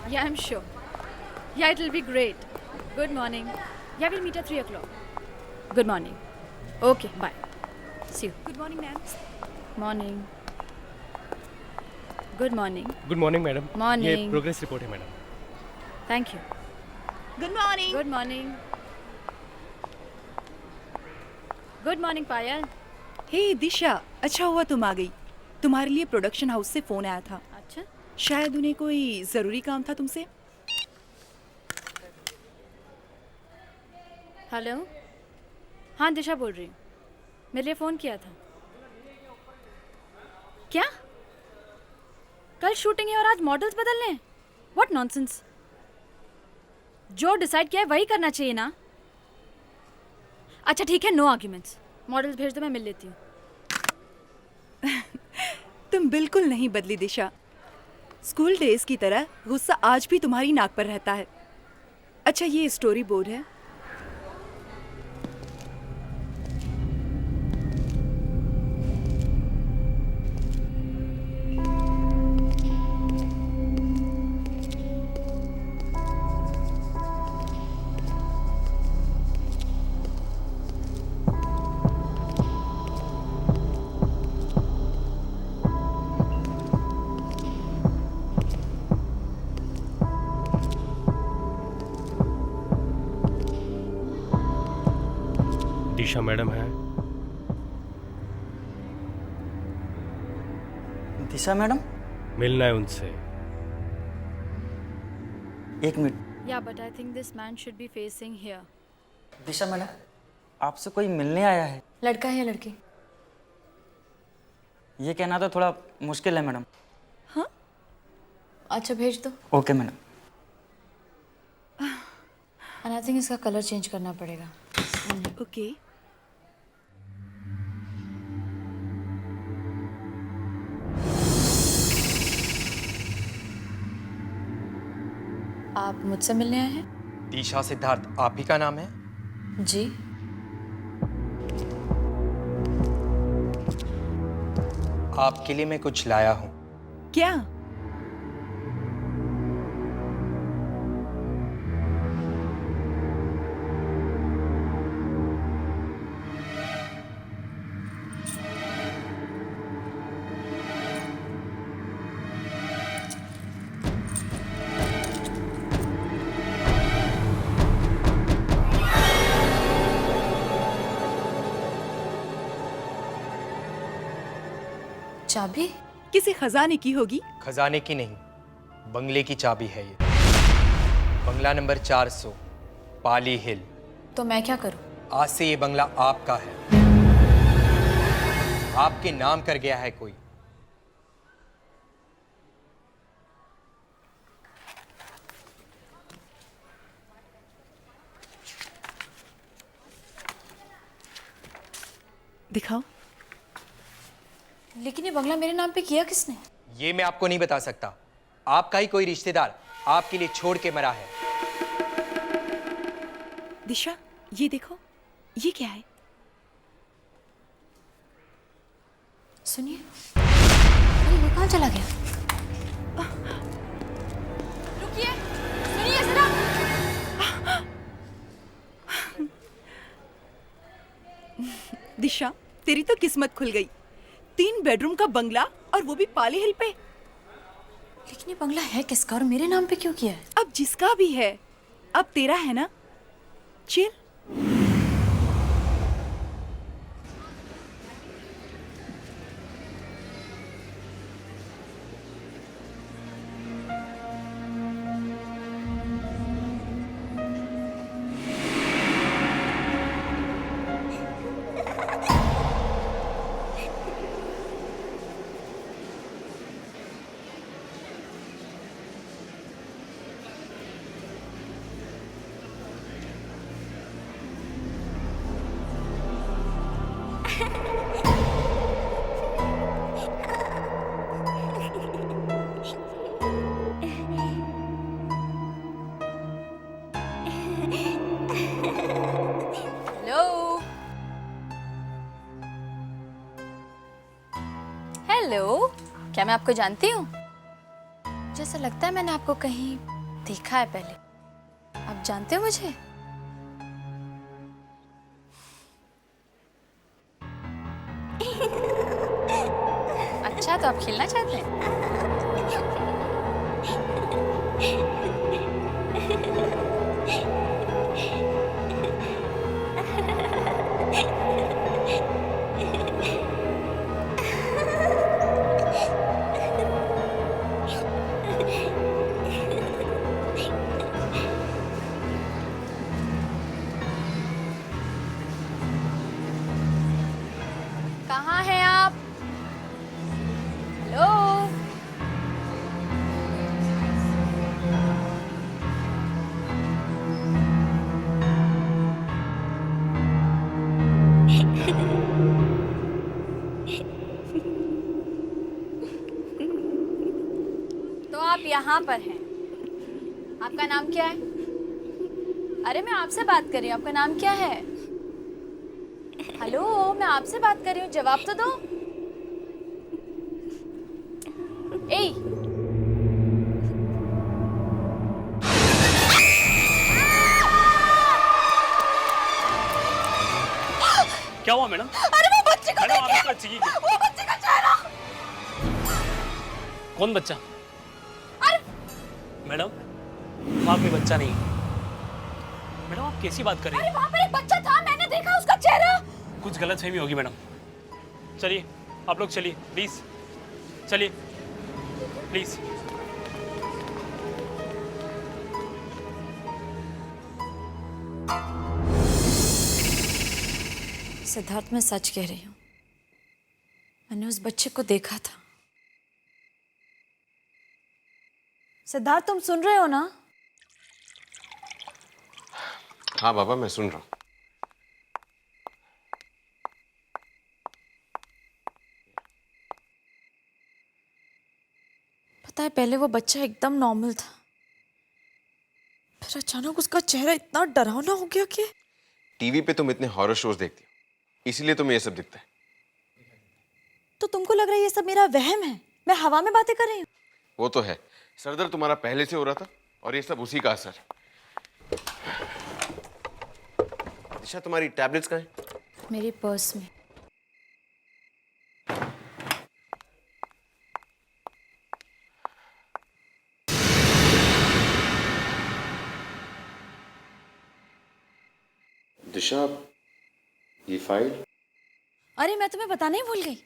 Yeah, I'm sure. Yeah, it'll be great. Good morning. Yeah, we'll meet at 3 o'clock. Good morning. Okay, bye. See you. Good morning, ma'am. Morning. Good morning. Good morning madam. Morning. ये progress report है madam. Thank you. Good morning. Good morning. Good morning, Payal. हे दिशा, अच्छा हुआ तुम आ गई। तुम्हारे लिए production house से phone आया था। अच्छा, शायद उन्हें कोई जरूरी काम था तुमसे। हेलो। हाँ, दिशा बोल रही हूँ। मेरे लिए फ़ोन किया था। क्या? कल शूटिंग है और आज मॉडल्स बदलने हैं? What nonsense. जो डिसाइड किया है वही करना चाहिए ना। अच्छा ठीक है, नो आर्ग्यूमेंट्स। मॉडल्स भेज दो, मैं मिल लेती हूँ। तुम बिल्कुल नहीं बदली दिशा। स्कूल डेज की तरह गुस्सा आज भी तुम्हारी नाक पर रहता है। अच्छा, ये स्टोरी बोर्ड है। दिशा मैडम है। दिशा मैडम, मिलना है उनसे। एक मिनट। या but I think this man should be facing here. Disha madam, आपसे कोई मिलने आया है। लड़का है या लड़की? ये कहना तो थोड़ा मुश्किल है मैडम। अच्छा भेज दो। Okay madam. And I think इसका कलर चेंज करना पड़ेगा। ओके। आप मुझसे मिलने आए हैं? दिशा सिद्धार्थ आप ही का नाम है? जी। आपके लिए मैं कुछ लाया हूँ। क्या? चाबी? किसी खजाने की होगी। खजाने की नहीं, बंगले की चाबी है ये। बंगला नंबर 400, पाली हिल। तो मैं क्या करूं? आज से ये बंगला आपका है। आपके नाम कर गया है कोई। दिखाओ। लेकिन ये बंगला मेरे नाम पे किया किसने? ये मैं आपको नहीं बता सकता। आपका ही कोई रिश्तेदार आपके लिए छोड़ के मरा है। दिशा, ये देखो, ये क्या है? सुनिए। अरे ये कहाँ चला गया? रुकिए, सुनिए जरा। दिशा, तेरी तो किस्मत खुल गई। 3 बेडरूम का बंगला और वो भी पाली हिल पे। लेकिन ये बंगला है किसका और मेरे नाम पे क्यों किया है? अब जिसका भी है, अब तेरा है ना। चिल। हेलो, क्या मैं आपको जानती हूँ? जैसा लगता है मैंने आपको कहीं देखा है पहले। आप जानते हो मुझे? अच्छा, तो आप खेलना चाहते हैं? कहाँ हैं आप? हेलो? तो आप यहाँ पर हैं। आपका नाम क्या है? अरे मैं आपसे बात कर रही हूँ, आपका नाम क्या है? हेलो, मैं आपसे बात कर रही हूँ, जवाब तो दो। ए, क्या हुआ मैडम? अरे वो बच्चे को मैडम, देखिए, आपको चाहिए क्या? वो बच्चे का चेहरा। कौन बच्चा? अरे मैडम, वहाँ कोई बच्चा नहीं है। मैडम, आप कैसी बात कर रही अरे हैं? वहाँ पर एक बच्चा था, मैंने देखा उसका चेहरा। कुछ गलतफहमी होगी मैडम। चलिए, आप लोग चलिए, प्लीज चलिए, प्लीज। सिद्धार्थ, मैं सच कह रही हूँ, मैंने उस बच्चे को देखा था। सिद्धार्थ, तुम सुन रहे हो ना? हाँ बाबा, मैं सुन रहा हूँ। पता है, पहले वो बच्चा एकदम नॉर्मल था, फिर अचानक उसका चेहरा इतना डरावना हो गया कि टीवी पे तुम इतने हॉरर शोज देखती हो, इसीलिए तुम्हें ये सब दिखता है। तो तुमको लग रहा है ये सब मेरा वहम है, मैं हवा में बातें कर रही हूँ? वो तो है, सरदर्द तुम्हारा पहले से हो रहा था और ये सब उसी का असर है। दिशा, तुम्हारी टैबलेट्स कहाँ हैं? मेरे पर्स में। दिशा, ये फाइल? अरे मैं तुम्हें बताने ही भूल गई,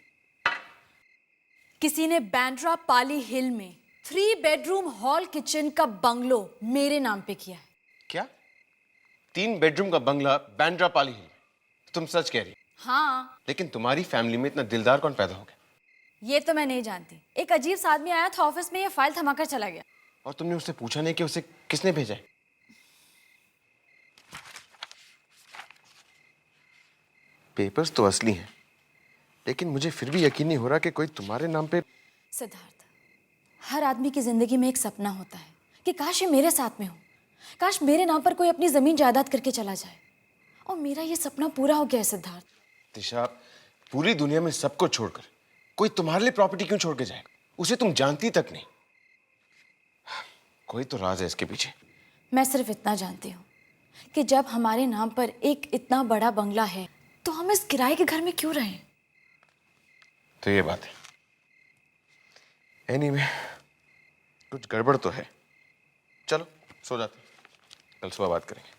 किसी ने बैंड्रा पाली हिल में 3 बेडरूम हॉल किचन का बंगलो मेरे नाम पे किया है। क्या 3 बेडरूम का बंगला बैंड्रा पाली हिल में? तुम सच कह रही हो? हाँ, लेकिन तुम्हारी फैमिली में इतना दिलदार कौन पैदा हो गया? ये तो मैं नहीं जानती। एक अजीब सा आदमी आया था ऑफिस में, ये फाइल थमाकर चला गया। और तुमने उससे पूछा नहीं कि उसे किसने भेजा है? पेपर्स तो असली हैं, लेकिन मुझे फिर भी यकीन नहीं हो रहा कि कोई तुम्हारे नाम पे। सिद्धार्थ, हर आदमी की जिंदगी में एक सपना होता है कि काश ये मेरे साथ में हो, काश मेरे नाम पर कोई अपनी जमीन जायदाद करके चला जाए, और मेरा ये सपना पूरा हो गया है। सिद्धार्थ, दिशा, पूरी दुनिया में सबको छोड़कर कोई तुम्हारे लिए प्रॉपर्टी क्यों छोड़ के जाएगा? उसे तुम जानती तक नहीं। कोई तो राज है इसके पीछे। मैं सिर्फ इतना जानती हूँ कि जब हमारे नाम पर एक इतना बड़ा बंगला है तो हम इस किराए के घर में क्यों रहें? तो ये बात है। एनीवे, कुछ गड़बड़ तो है। चलो सो जाते हैं, कल सुबह बात करेंगे।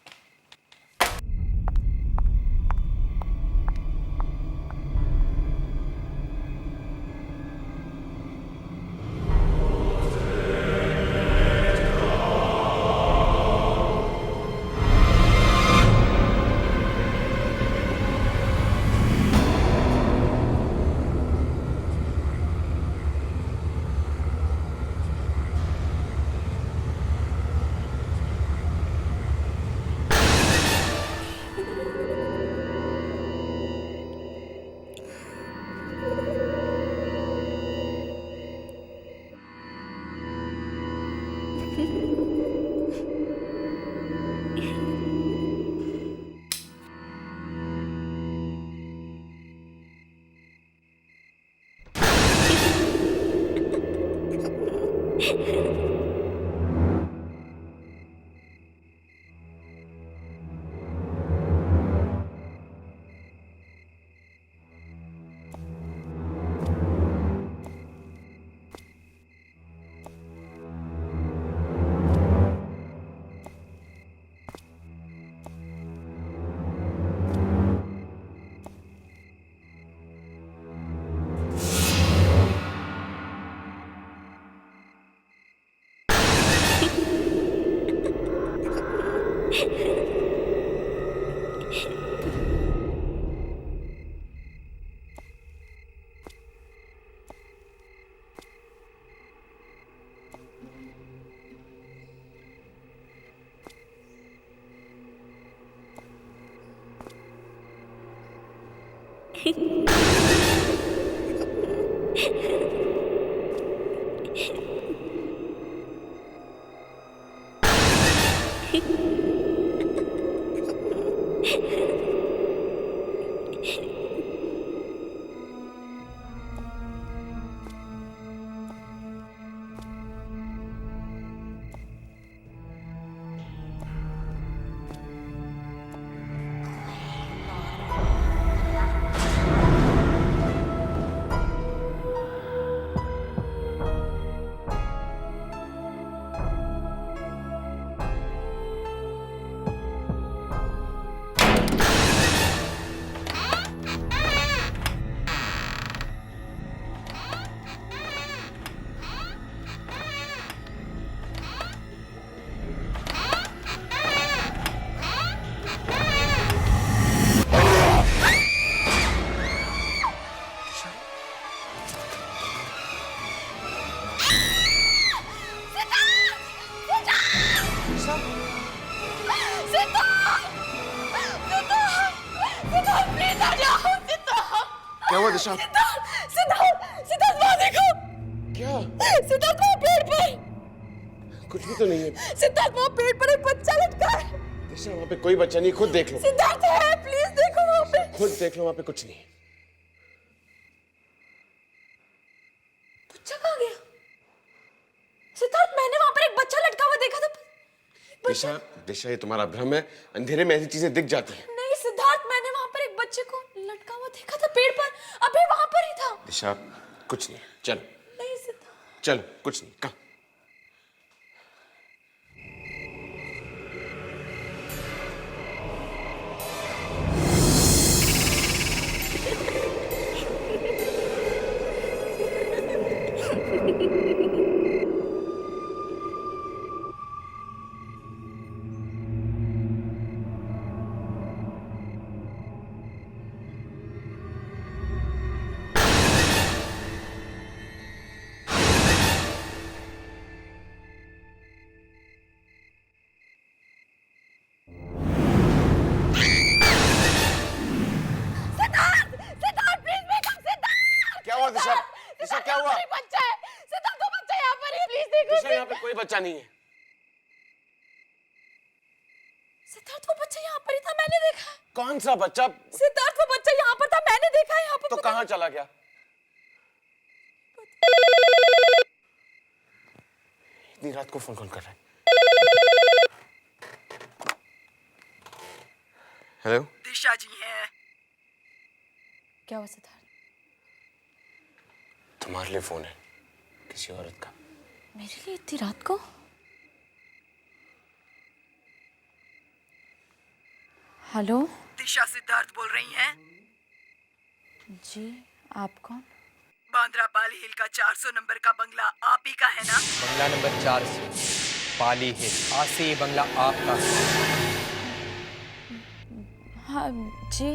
क्या हुआ दिशा? सिद्धार्थ वहाँ देखो। क्या? सिद्धार्थ वहाँ पेड़ पर। कुछ भी तो नहीं है। सिद्धार्थ वहाँ पेड़ पर एक बच्चा लटका है। दिशा वहाँ पे कोई बच्चा नहीं, खुद देख लो। सिद्धार्थ है, प्लीज देखो वहाँ पे। खुद देख लो, वहाँ पे कुछ नहीं है। बच्चा कहाँ गया? सिद्धार्थ मैंने वहाँ पर एक बच्चा लटका हुआ देखा था। दिशा, दिशा ये तुम्हारा भ्रम है, अंधेरे में ऐसी चीजें दिख जाती हैं। नहीं सिद्धार्थ, मैंने वहाँ पर एक बच्चे को लटका हुआ देखा था पेड़ पर, अभी वहाँ पर ही था। दिशा कुछ नहीं, चलो। नहीं सिद्धार्थ। चलो, कुछ नहीं, कम। दिशा, दिशा क्या हुआ? बच्चा है सिद्धार्थ, वो बच्चा यहाँ पर है, प्लीज देखो। दिशा यहाँ पे कोई बच्चा नहीं है। सिद्धार्थ वो बच्चा यहाँ पर ही था, मैंने देखा। कौन सा बच्चा? सिद्धार्थ वो बच्चा यहाँ पर था, मैंने देखा है यहाँ पर। तो कहाँ चला गया? इतनी रात को फोन कौन कर रहा है? हेलो, दिशा जी हैं। क्या हुआ सिद्धार्थ? तुम्हारे लिए फोन है, किसी औरत का। मेरे लिए इतनी रात को? हेलो दिशा सिद्धार्थ बोल रही हैं? जी, आप कौन? बांद्रा पाल हिल का 400 नंबर का बंगला आप ही का है ना? बंगला नंबर 400 पाली हिल। आज से ये बंगला आपका है। हाँ जी।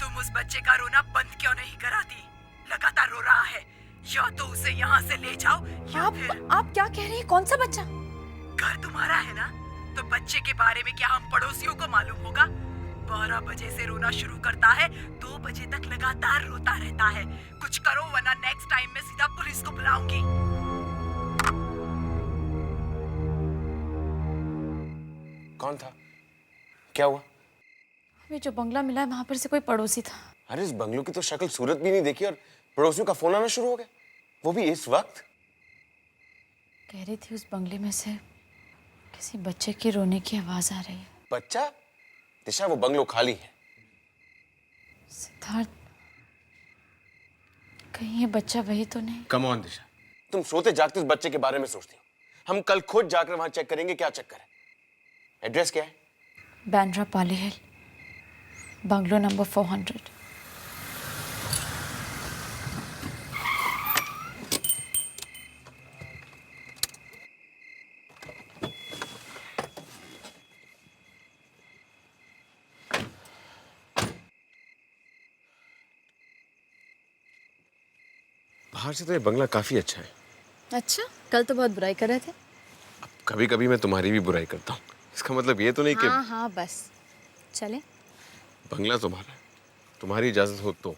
तुम उस बच्चे का रोना बंद क्यों नहीं कराती? लगातार रो रहा है। या तो उसे यहाँ से ले जाओ या फिर... आप क्या कह रही हैं? कौन सा बच्चा? घर तुम्हारा है ना, तो बच्चे के बारे में क्या हम पड़ोसियों को मालूम होगा? 12 बजे से रोना शुरू करता है, 2 बजे तक लगातार रोता रहता है। कुछ करो वरना नेक्स्ट टाइम मैं सीधा पुलिस को बुलाऊंगी। कौन था? क्या हुआ? हमें जो बंगला मिला है वहां पर से कोई पड़ोसी था। अरे इस बंगलों की तो शक्ल सूरत भी नहीं देखी और पड़ोसियों का फोन आना शुरू हो गया, वो भी इस वक्त। कह रही थी उस बंगले में से किसी बच्चे के रोने की आवाज आ रही है। बच्चा? दिशा वो बंगलो खाली है। सिद्धार्थ, कहीं ये बच्चा वही तो नहीं? कम ऑन दिशा, तुम सोते जागते उस बच्चे के बारे में सोचती हो। हम कल खुद जाकर वहां चेक करेंगे क्या चक्कर है। एड्रेस क्या है? बांद्रा पाली हिल, बंगलो नंबर 400। बाहर से तो ये बंगला काफी अच्छा है। अच्छा, कल तो बहुत बुराई कर रहे थे। कभी कभी मैं तुम्हारी भी बुराई करता हूँ, इसका मतलब ये तो नहीं कि हाँ हाँ बस चले। बंगला तुम्हारा है, तुम्हारी इजाजत हो तो।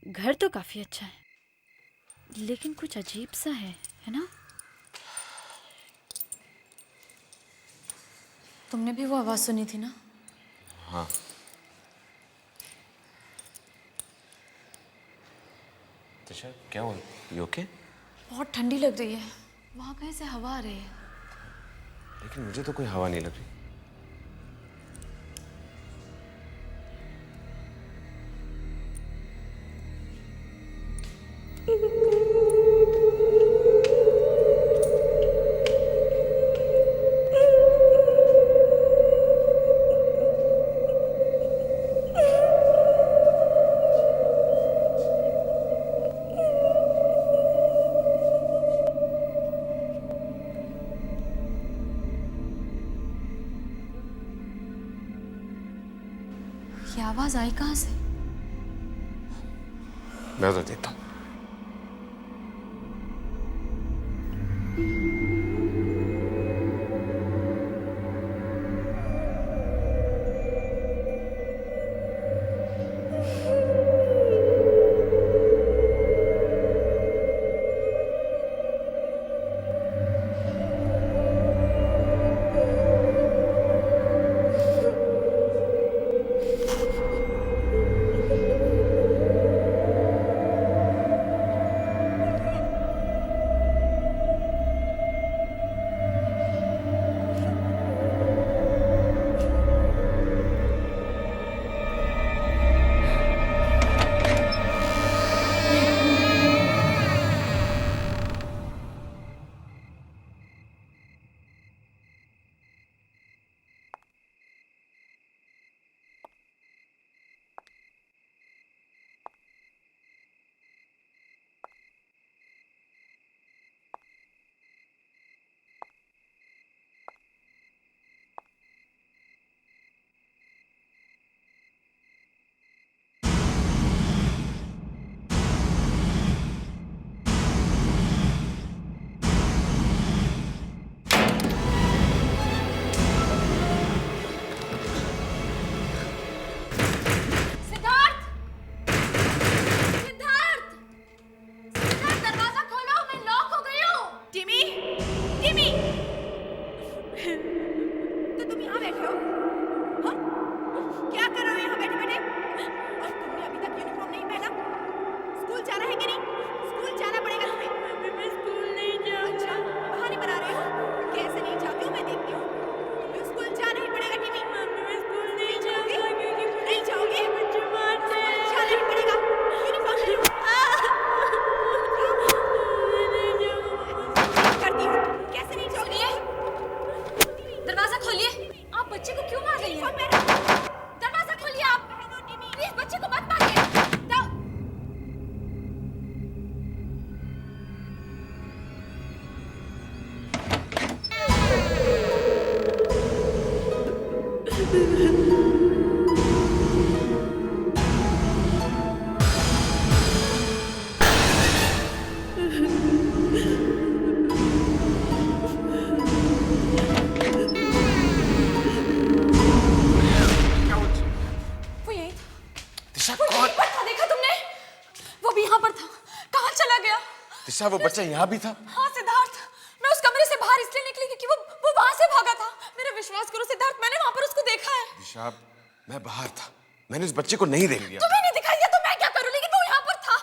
घर तो काफी अच्छा है, लेकिन कुछ अजीब सा है ना? तुमने भी वो आवाज सुनी थी ना? हाँ। दिशा क्या हुआ? You okay? बहुत ठंडी लग रही है, वहां कहीं से हवा आ रही है। लेकिन मुझे तो कोई हवा नहीं लग रही। ये आवाज आई कहाँ से? मैं उधर देता हूँ। दिशा वो बच्चा यहाँ भी था? हाँ सिद्धार्थ, मैं उस कमरे से बाहर इसलिए निकली क्योंकि वो वहां से भागा था। मेरा विश्वास करो सिद्धार्थ, मैंने वहां पर उसको देखा है। दिशा मैं बाहर था, मैंने उस बच्चे को नहीं देख लिया। तुम्हें नहीं दिखाई दिया तो मैं क्या करूं, लेकिन वो यहाँ पर था।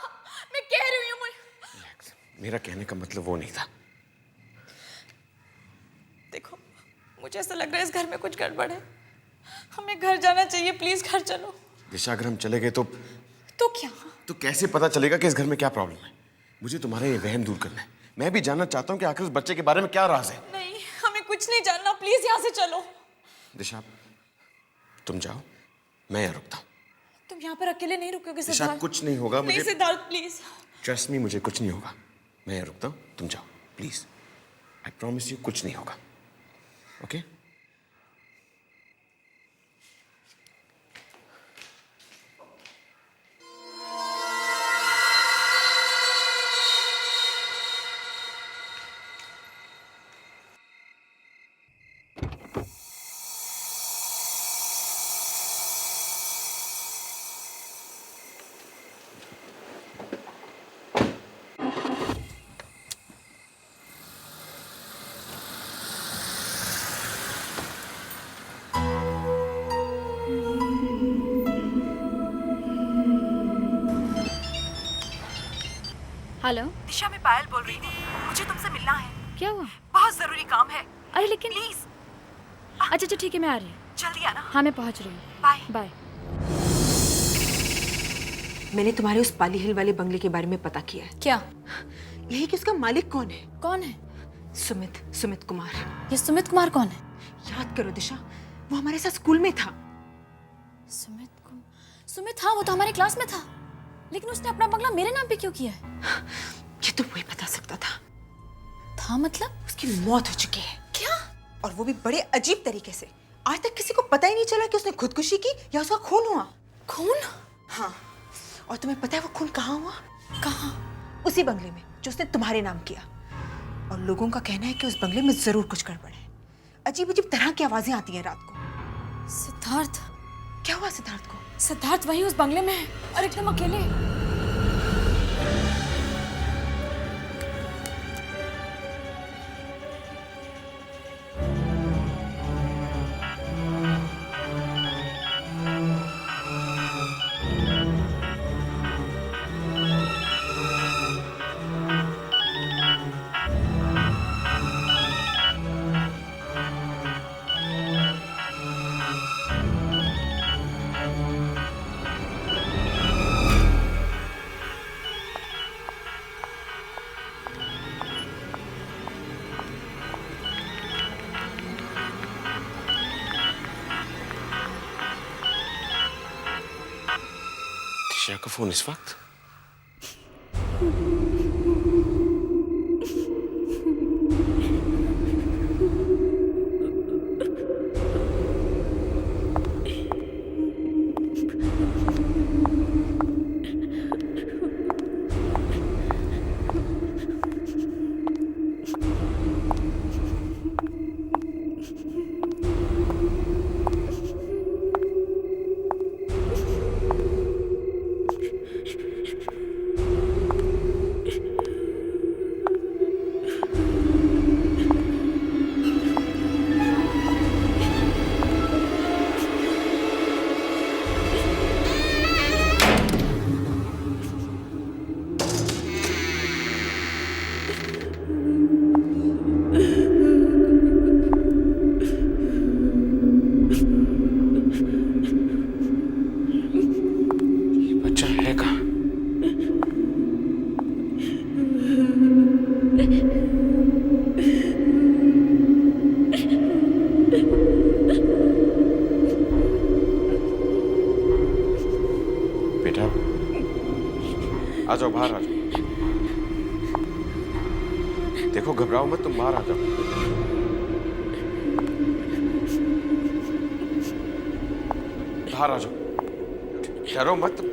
मैं कह रही हूँ मेरा कहने का मतलब वो नहीं था। देखो, मुझे ऐसा लग रहा है इस घर में कुछ गड़बड़ है। हमें घर जाना चाहिए, प्लीज घर चलो। दिशा अगर हम चले गए तो क्या? तो कैसे पता चलेगा कि इस घर में क्या प्रॉब्लम है? मुझे तुम्हारा ये वहम दूर करना है। मैं भी जानना चाहता हूँ कि आखिर उस बच्चे के बारे में क्या राज है। नहीं, हमें कुछ नहीं जानना, प्लीज यहाँ से चलो। दिशा तुम जाओ, मैं यहाँ रुकता हूँ। तुम यहाँ पर अकेले नहीं रुकोगे दिशा सिद्धार्थ? कुछ नहीं होगा मुझे। नहीं सिद्धार्थ प्लीज। ट्रस्ट मी, मुझे कुछ नहीं होगा। मैं यहाँ रुकता हूँ, तुम जाओ प्लीज। आई प्रॉमिस यू कुछ नहीं होगा। ओके? हेलो, दिशा, मैं पायल बोल रही हूँ। मुझे तुमसे मिलना है, क्या हुआ? बहुत जरूरी काम है। अरे लेकिन प्लीज अच्छा ठीक है, मैं आ रही हूँ। जल्दी आना। हाँ मैं पहुँच रही हूँ। बाय। बाय। मैंने तुम्हारे उस पाली हिल वाले बंगले के बारे में पता किया है। क्या? यही कि उसका मालिक कौन है? कौन है? सुमित कुमार। ये सुमित कुमार कौन है? याद करो दिशा, वो हमारे साथ स्कूल में था। सुमित, हाँ वो तो हमारे क्लास में था, लेकिन उसने अपना बंगला मेरे नाम पे क्यों किया है? ये तो वही बता सकता था। मतलब उसकी मौत हो चुकी है। क्या? और वो भी बड़े अजीब तरीके से। आज तक किसी को पता ही नहीं चला कि उसने खुदकुशी की या उसका खून हुआ। खून? हाँ, और तुम्हें पता है वो खून कहाँ हुआ? कहाँ? उसी बंगले में जो उसने तुम्हारे नाम किया। और लोगों का कहना है कि उस बंगले में जरूर कुछ गड़बड़ है। अजीब अजीब तरह की आवाजें आती हैं रात को। सिद्धार्थ? क्या हुआ सिद्धार्थ को? सिद्धार्थ वही उस बंगले में है और एकदम अकेले। दिशा का फोन इस वक्त? बच्चा है कहाँ? बेटा आ जाओ, बाहर आ जाओ। देखो घबराओ मत, तुम बाहर आ जाओ। बाहर आ जाओ, डरो मत।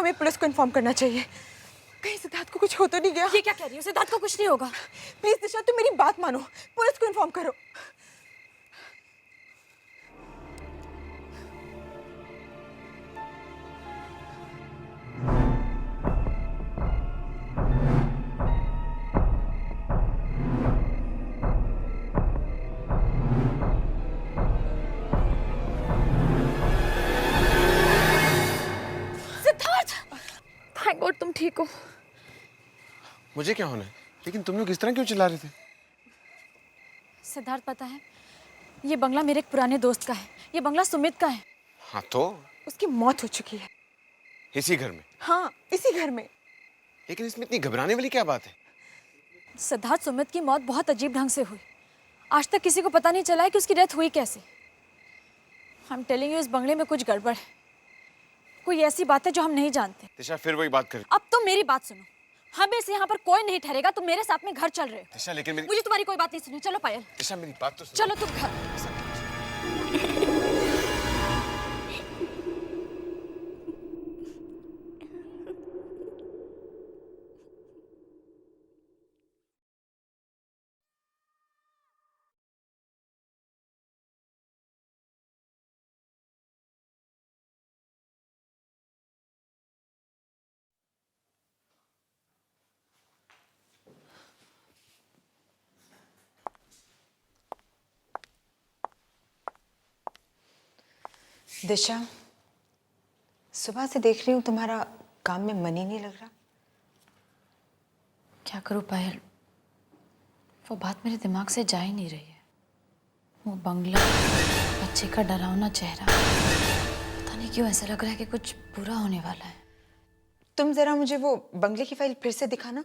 हमें पुलिस को इन्फॉर्म करना चाहिए। कहीं सिद्धार्थ को कुछ हो तो नहीं गया? ये क्या कह रही हो? सिद्धार्थ को कुछ नहीं होगा। प्लीज दिशा, तुम मेरी बात मानो, पुलिस को इन्फॉर्म करो। थैंक गॉड तुम ठीक हो। मुझे क्या होना है? लेकिन तुम लोग इस तरह क्यों चिल्ला रहे थे? सिद्धार्थ पता है, ये बंगला मेरे एक पुराने दोस्त का है। ये बंगला सुमित का है। हाँ तो उसकी मौत हो चुकी है। इसी घर में? हाँ, इसी घर में। लेकिन इसमें इतनी घबराने वाली क्या बात है? सिद्धार्थ सुमित की मौत बहुत अजीब ढंग से हुई। आज तक किसी को पता नहीं चला है कि उसकी डेथ हुई कैसे। आई एम टेलिंग यू, इस बंगले में कुछ गड़बड़ है। कोई ऐसी बात है जो हम नहीं जानते। दिशा फिर वही बात कर। अब तो मेरी बात सुनो, हमें से यहाँ पर कोई नहीं ठहरेगा। तुम मेरे साथ में घर चल रहे हो। दिशा लेकिन मेरी मुझे तुम्हारी कोई बात नहीं सुनी। चलो पायल, दिशा मेरी बात तो सुनो। चलो तुम घर। दिशा, सुबह से देख रही हूँ तुम्हारा काम में मन ही नहीं लग रहा। क्या करूँ पायल, वो बात मेरे दिमाग से जा ही नहीं रही है। वो बंगला, बच्चे का डरावना चेहरा, पता नहीं क्यों ऐसा लग रहा है कि कुछ बुरा होने वाला है। तुम जरा मुझे वो बंगले की फाइल फिर से दिखाना।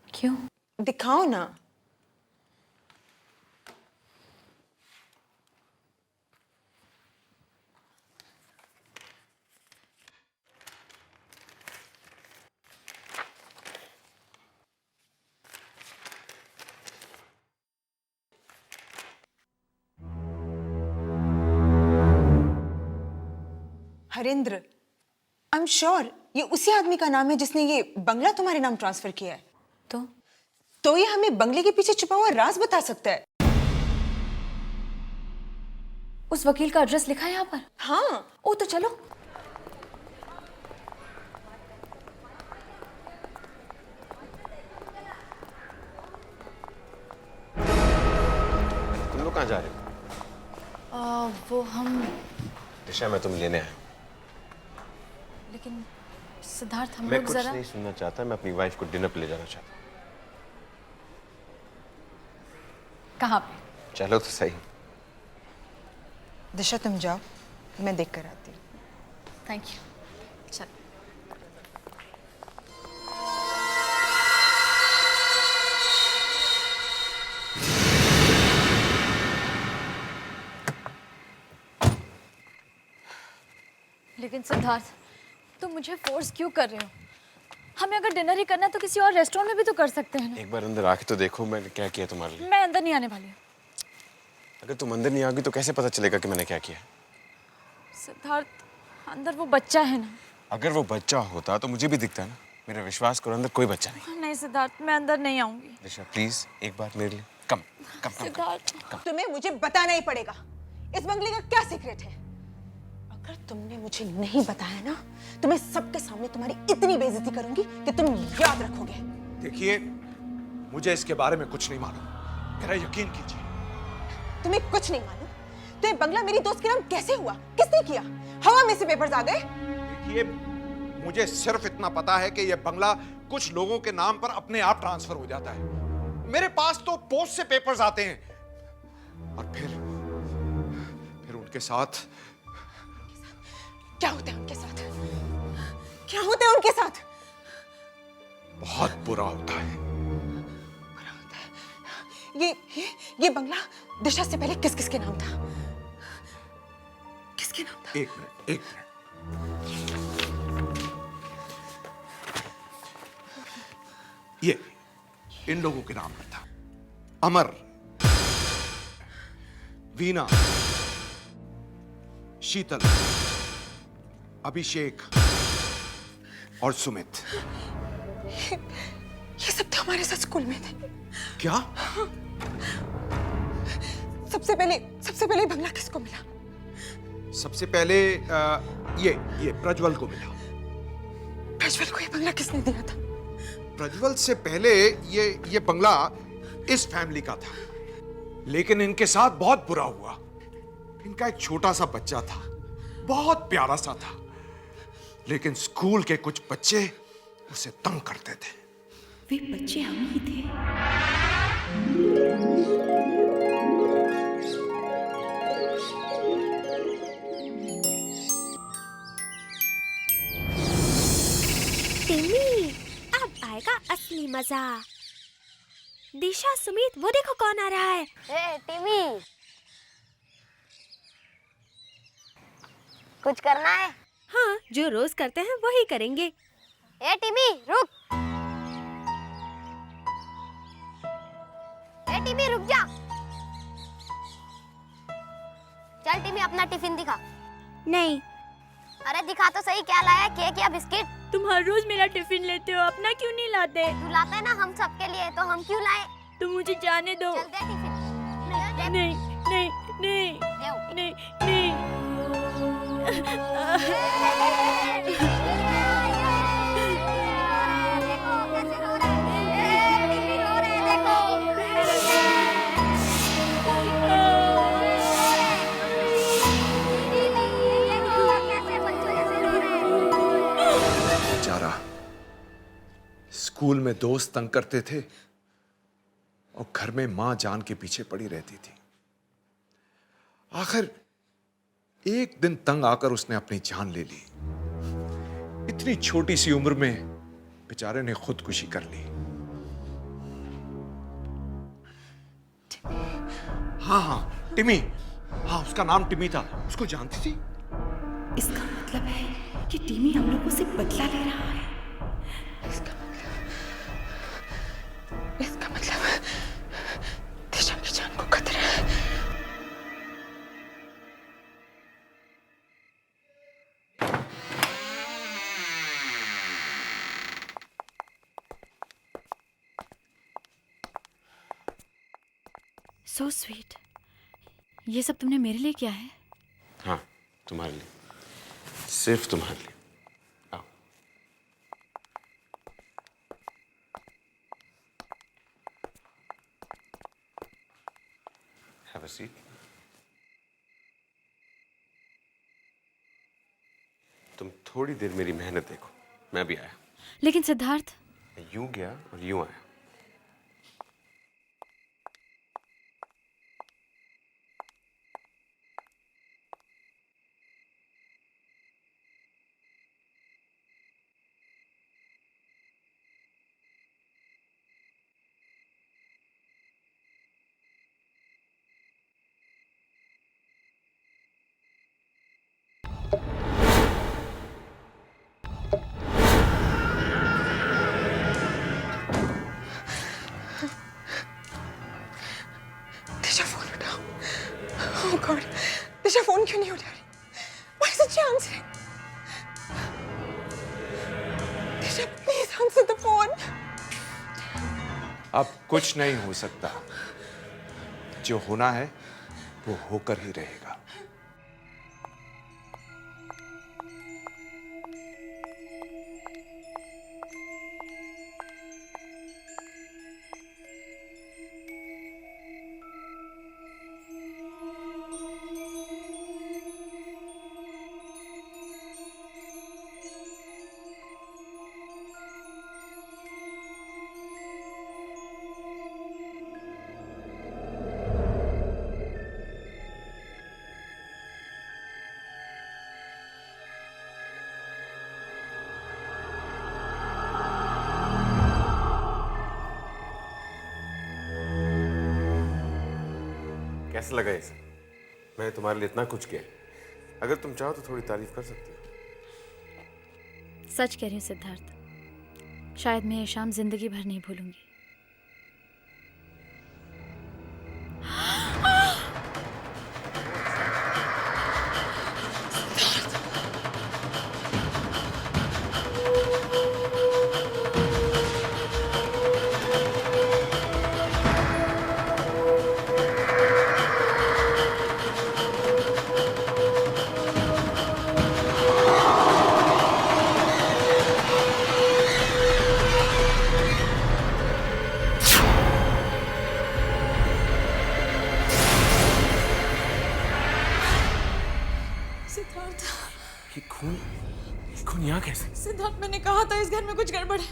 क्यों? दिखाओ ना। हरेंद्र, आई एम श्योर ये उसी आदमी का नाम है जिसने ये बंगला तुम्हारे नाम ट्रांसफर किया है। तो ये हमें बंगले के पीछे छुपा हुआ राज बता सकता है। उस वकील का एड्रेस लिखा है यहाँ पर? हाँ। ओ तो चलो। तुम लोग कहाँ जा रहे हो? वो हम, दिशा मैं तुम लेने आया। लेकिन सिद्धार्थ हम मैं लोग कुछ जरा। नहीं सुनना चाहता। मैं अपनी वाइफ को डिनर पे ले जाना चाहता हूँ। कहाँ पे? चलो तो सही। दिशा तुम जाओ, मैं देख कर आती हूँ। Thank you. चल। लेकिन सिद्धार्थ, तुम मुझे फोर्स क्यों कर रहे हो? हमें अगर डिनर ही करना है तो किसी और रेस्टोरेंट में भी तो कर सकते हैं ना। एक बार अंदर आके तो देखो मैंने क्या किया तुम्हारे लिए। मैं अंदर नहीं आने वाली हूँ। अगर तुम अंदर नहीं आओगी तो कैसे पता चलेगा कि मैंने क्या किया? सिद्धार्थ, अंदर वो बच्चा है ना। अगर वो बच्चा होता तो मुझे भी दिखता ना। मेरा विश्वास करो, अंदर कोई बच्चा नहीं। नहीं सिद्धार्थ, मैं अंदर नहीं आऊंगी। दिशा प्लीज एक बार मेरे लिए कम कम कम, सिद्धार्थ, तुम्हें मुझे बताना ही पड़ेगा इस बंगले का क्या सीक्रेट है। अगर तुमने मुझे नहीं बताया ना तो मैं सबके सामने तुम्हारी इतनी बेइज्जती करूंगी कि तुम याद रखोगे। देखिए, मुझे इसके बारे में कुछ नहीं मालूम। मेरा यकीन कीजिए। तुम्हें कुछ नहीं मालूम? तो ये बंगला मेरी दोस्त के नाम कैसे हुआ? किसने किया? हवा में से पेपर्स आ गए? देखिए, मुझे सिर्फ इतना पता है कि यह बंगला कुछ लोगों के नाम पर अपने आप ट्रांसफर हो जाता है। मेरे पास तो पोस्ट से पेपर्स आते हैं और फिर उनके साथ क्या होता है उनके साथ? क्या होता है उनके साथ? बहुत बुरा होता है। बुरा होता है। ये बंगला दिशा से पहले किस किस के नाम था? किसके नाम था? एक मिनट। ये इन लोगों के नाम पर था। अमर, वीना, शीतल, अभिषेक, और सुमित। ये सब तो हमारे साथ स्कूल में थे। क्या? सबसे पहले बंगला किसको मिला? सबसे पहले ये प्रज्वल को मिला। प्रज्वल को ये बंगला किसने दिया था? प्रज्वल से पहले ये बंगला इस फैमिली का था, लेकिन इनके साथ बहुत बुरा हुआ। इनका एक छोटा सा बच्चा था, बहुत प्यारा सा था, लेकिन स्कूल के कुछ बच्चे उसे तंग करते थे। वे बच्चे हम ही थे। टिमी, अब आएगा असली मजा। दिशा, सुमित, वो देखो कौन आ रहा है। टिमी, कुछ करना है? हाँ, जो रोज करते हैं वही करेंगे। टिमी, रुक। टिमी, रुक जा। चल टिमी, अपना टिफिन दिखा। नहीं। अरे दिखा तो सही, क्या लाया? केक या बिस्किट? तुम हर रोज मेरा टिफिन लेते हो, अपना क्यों नहीं लाते? तू लाता है ना हम सबके लिए, तो हम क्यों लाए? तुम मुझे जाने दो। चल दे टिफिन। नहीं नहीं नहीं नहीं नहीं नहीं। देखो कैसे रो रहे हैं। टिमी रो रहे हैं, देखो। देखो कैसे बच्चों जैसे रो रहे हैं। बेचारा, स्कूल में दोस्त तंग करते थे और घर में मां जान के पीछे पड़ी रहती थी। आखिर एक दिन तंग आकर उसने अपनी जान ले ली। इतनी छोटी सी उम्र में बेचारे ने खुदकुशी कर ली। हाँ, टिमी। हाँ, उसका नाम टिमी था। उसको जानती थी? इसका मतलब है कि टिमी हम लोगों से बदला ले रहा है। इसका मतलब दिशा की जान को खतरा है। So sweet. ये सब तुमने मेरे लिए किया है? हाँ, तुम्हारे लिए, सिर्फ तुम्हारे लिए। आओ। Have a seat. तुम थोड़ी देर मेरी मेहनत देखो, मैं भी आया। लेकिन सिद्धार्थ, मैं यूं गया और यूं आया। दिशा फोन उठाओ। Oh God, दिशा फोन क्यों नहीं उठा रही? Why isn't she answering? Disha, please answer the phone. अब कुछ नहीं हो सकता। जो होना है वो होकर ही रहेगा। कैसा लगा ये सब? मैंने तुम्हारे लिए इतना कुछ किया। अगर तुम चाहो तो थोड़ी तारीफ कर सकती हो। सच कह रही हूँ सिद्धार्थ, शायद मैं ये शाम जिंदगी भर नहीं भूलूंगी। ये खून यहाँ कैसे? सिद्धार्थ, मैंने कहा था इस घर में कुछ गड़बड़ है।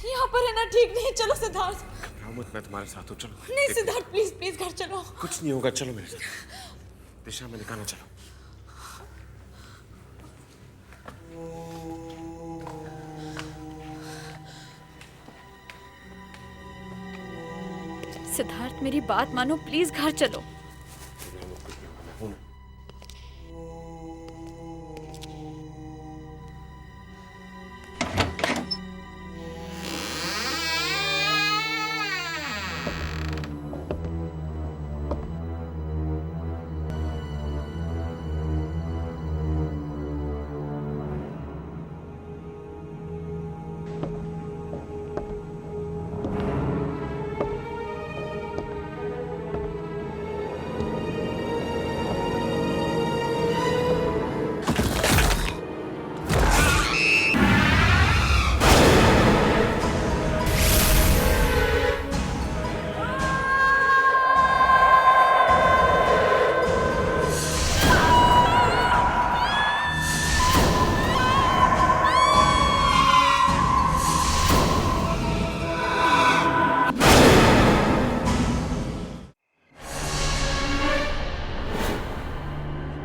यहाँ पर रहना ठीक नहीं। चलो सिद्धार्थ। घबराओ मत, मैं तुम्हारे साथ हूँ, चलो। नहीं सिद्धार्थ, प्लीज प्लीज घर चलो। कुछ नहीं होगा, चलो मेरे साथ। दिशा, मैंने कहा ना, चलो। सिद्धार्थ मेरी बात मानो, प्लीज घर चलो।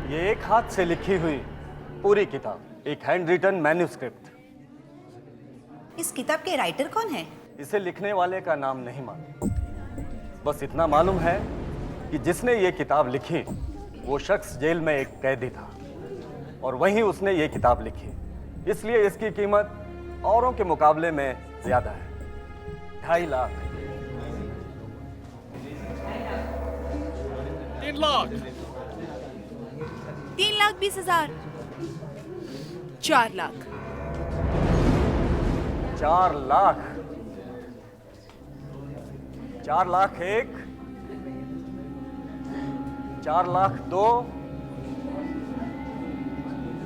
ये एक हाथ से लिखी हुई पूरी किताब, एक हैंड रिटन मैन्यूस्क्रिप्ट। इस किताब के राइटर कौन है? इसे लिखने वाले का नाम नहीं मालूम, बस इतना मालूम है कि जिसने ये किताब लिखी वो शख्स जेल में एक कैदी था और वहीं उसने ये किताब लिखी, इसलिए इसकी कीमत औरों के मुकाबले में ज्यादा है। 2.5 lakh. 3 lakh. 3,20,000। 4 lakh. 4 lakh. 4 lakh 1, 4 lakh 2,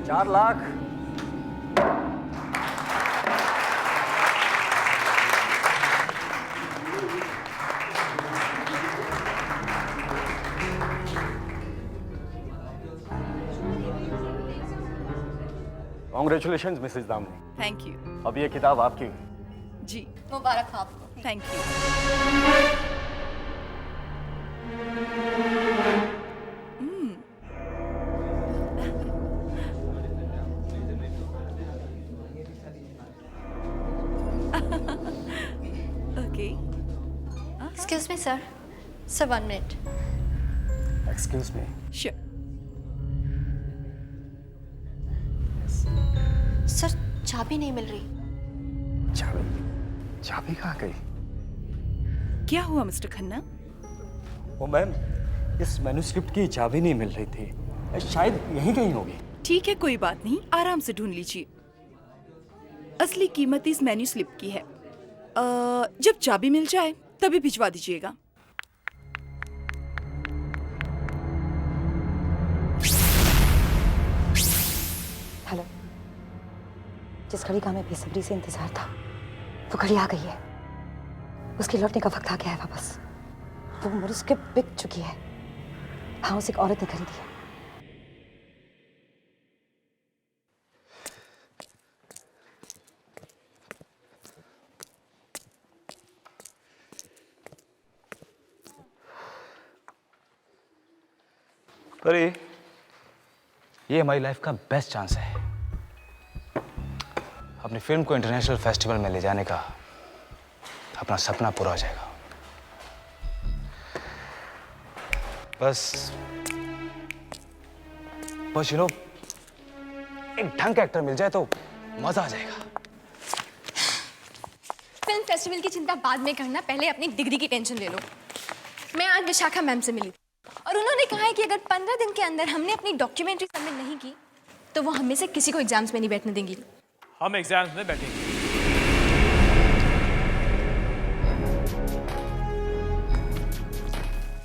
4 lakh. Congratulations, Mrs Damini. Thank you. अब ये किताब आपकी हुई। जी मुबारक हो आपको। Thank you. Okay. Excuse me sir, 1 minute. Excuse me. Sure. Sir चाबी नहीं मिल रही। चाबी कहाँ गई? क्या हुआ मिस्टर खन्ना? ओ मैम, इस मैन्यूस्क्रिप्ट की चाबी नहीं मिल रही थी, शायद यहीं कहीं होगी। ठीक है, कोई बात नहीं, आराम से ढूंढ लीजिए। असली कीमत इस मेन्यू स्लिप की है। जब चाबी मिल जाए तभी भिजवा दीजिएगा। हेलो, जिस घड़ी का हमें बेसब्री से इंतजार था वो घड़ी आ गई है। उसके लौटने का वक्त आ गया है वापस। वो मैन्यूस्क्रिप्ट बिक चुकी है। हाँ, उसे एक औरत ने खरीदी है। अरे ये हमारी लाइफ का बेस्ट चांस है अपनी फिल्म को इंटरनेशनल फेस्टिवल में ले जाने का। अपना सपना पूरा हो जाएगा। बस यू नो, एक ढंग का एक्टर मिल जाए तो मजा आ जाएगा। फिल्म फेस्टिवल की चिंता बाद में करना, पहले अपनी डिग्री की टेंशन ले लो। मैं आज विशाखा मैम से मिली और उन्होंने कहा है कि अगर 15 दिन के अंदर हमने अपनी डॉक्यूमेंट्री सबमिट नहीं की तो वो हमें से किसी को एग्जाम्स में नहीं बैठने देंगी। हम एग्जाम्स में बैठेंगे।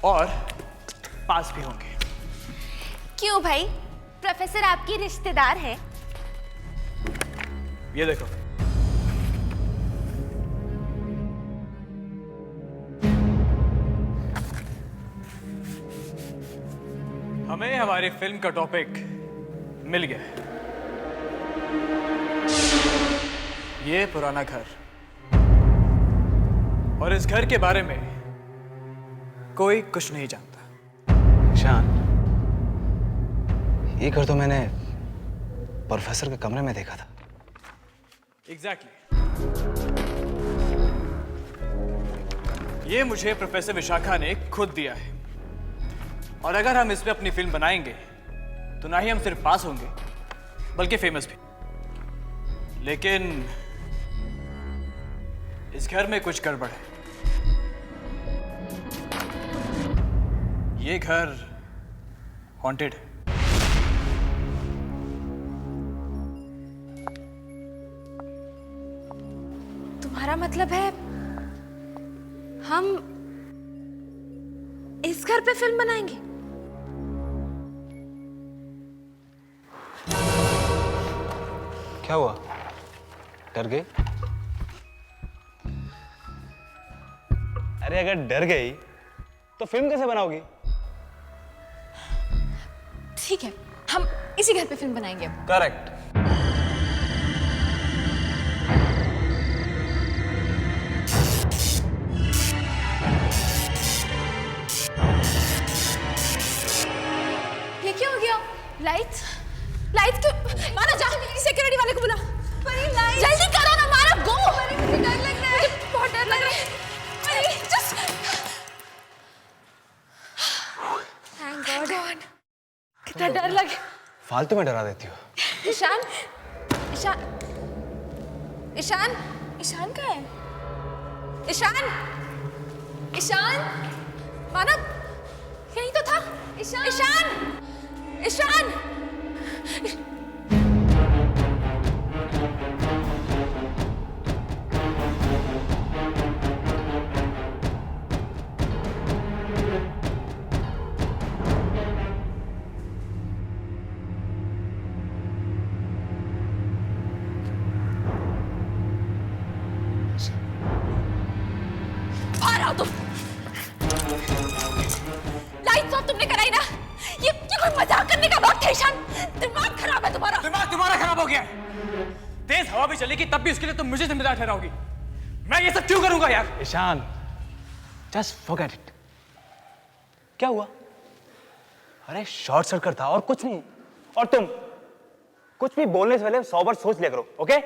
और पास भी होंगे। क्यों भाई, प्रोफेसर आपकी रिश्तेदार है? ये देखो, हमें हमारी फिल्म का टॉपिक मिल गया है। ये पुराना घर और इस घर के बारे में कोई कुछ नहीं जानता। ईशान, ये घर तो मैंने प्रोफेसर के कमरे में देखा था। एग्जैक्टली। ये मुझे प्रोफेसर विशाखा ने खुद दिया है और अगर हम इस पे अपनी फिल्म बनाएंगे तो ना ही हम सिर्फ पास होंगे बल्कि फेमस भी। लेकिन इस घर में कुछ गड़बड़ है। ये घर हॉन्टेड है। तुम्हारा मतलब है हम इस घर पे फिल्म बनाएंगे? क्या हुआ? डर गई? अरे अगर डर गई तो फिल्म कैसे बनाओगी? ठीक है, हम इसी घर पे फिल्म बनाएंगे। करेक्ट। ये क्या हो गया? लाइट्स क्यों? मारा जा, सिक्योरिटी वाले को बुला। जल्दी करो ना, मारा गो। मुझे डर लग रहा है, बहुत डर लग रहा है। Just thank God. कितना डर लगे। फालतू में डरा देती हो। ईशान कहाँ है? ईशान मानव यही तो था। ईशान तुम लाइट्स ऑफ तुमने कराई ना? ये कोई मजाक करने का वक्त है ईशान। दिमाग खराब है तुम्हारा। दिमाग तुम्हारा खराब हो गया है। तेज हवा भी चलेगी तब भी उसके लिए तुम मुझे जिम्मेदार ठहराओगी। मैं ये सब क्यों करूंगा यार? Ishaan, just forget it. क्या हुआ? अरे शॉर्ट सर्किट था और कुछ नहीं। और तुम कुछ भी बोलने से पहले 100 बार सोच लिया करो, ओके?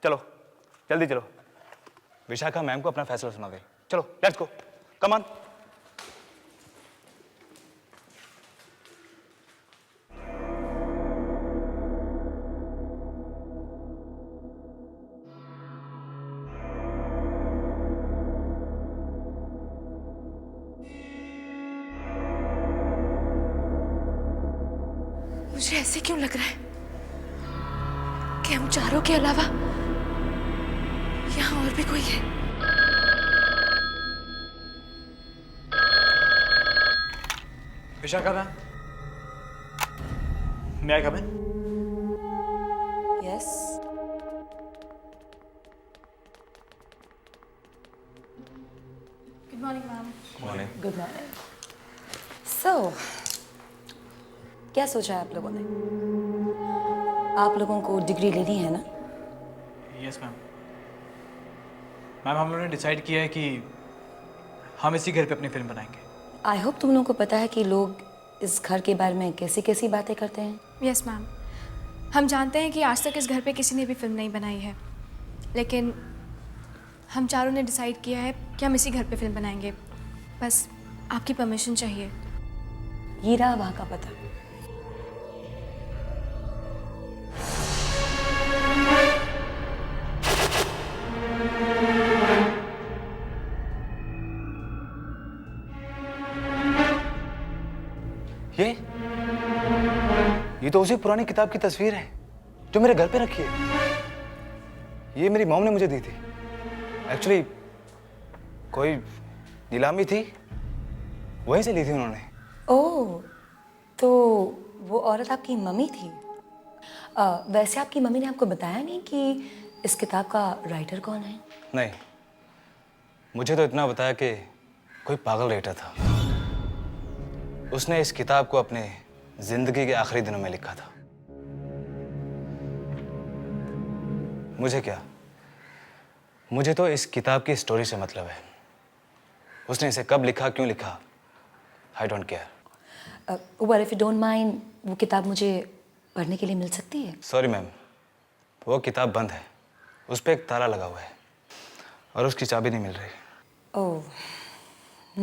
चलो जल्दी चलो, विशाखा मैम को अपना फैसला सुना दे। चलो लेट्स गो, कम ऑन। मुझे ऐसे क्यों लग रहा है कि हम चारों के अलावा यहाँ और भी कोई है। विशाखा मैम, मैं come in? Yes. Good morning ma'am. Good morning. So क्या सोचा है आप लोगों ने? आप लोगों को डिग्री लेनी है ना? Yes ma'am. मैम हम लोगों ने डिसाइड किया है कि हम इसी घर पे अपनी फिल्म बनाएंगे। आई होप तुम लोगों को पता है कि लोग इस घर के बारे में कैसी कैसी बातें करते हैं। यस मैम, हम जानते हैं कि आज तक इस घर पे किसी ने भी फिल्म नहीं बनाई है, लेकिन हम चारों ने डिसाइड किया है कि हम इसी घर पे फिल्म बनाएंगे। बस आपकी परमिशन चाहिए। ये रहा वहाँ का पता। ये तो उसी पुरानी किताब की तस्वीर है जो मेरे घर पे रखी है। ये मेरी मॉम ने मुझे दी थी। एक्चुअली कोई नीलामी थी, वहीं से ली थी उन्होंने। ओह, तो वो औरत आपकी मम्मी थी। वैसे आपकी मम्मी ने आपको बताया नहीं कि इस किताब का राइटर कौन है? नहीं, मुझे तो इतना बताया कि कोई पागल राइटर था। उसने इस किताब को अपने जिंदगी के आखिरी दिनों में लिखा था। मुझे क्या, मुझे तो इस किताब की स्टोरी से मतलब है। उसने इसे कब लिखा, क्यों लिखा, I don't care. well, if you don't mind, वो किताब मुझे पढ़ने के लिए मिल सकती है? सॉरी मैम, वो किताब बंद है, उस पर एक ताला लगा हुआ है और उसकी चाबी नहीं मिल रही। Oh,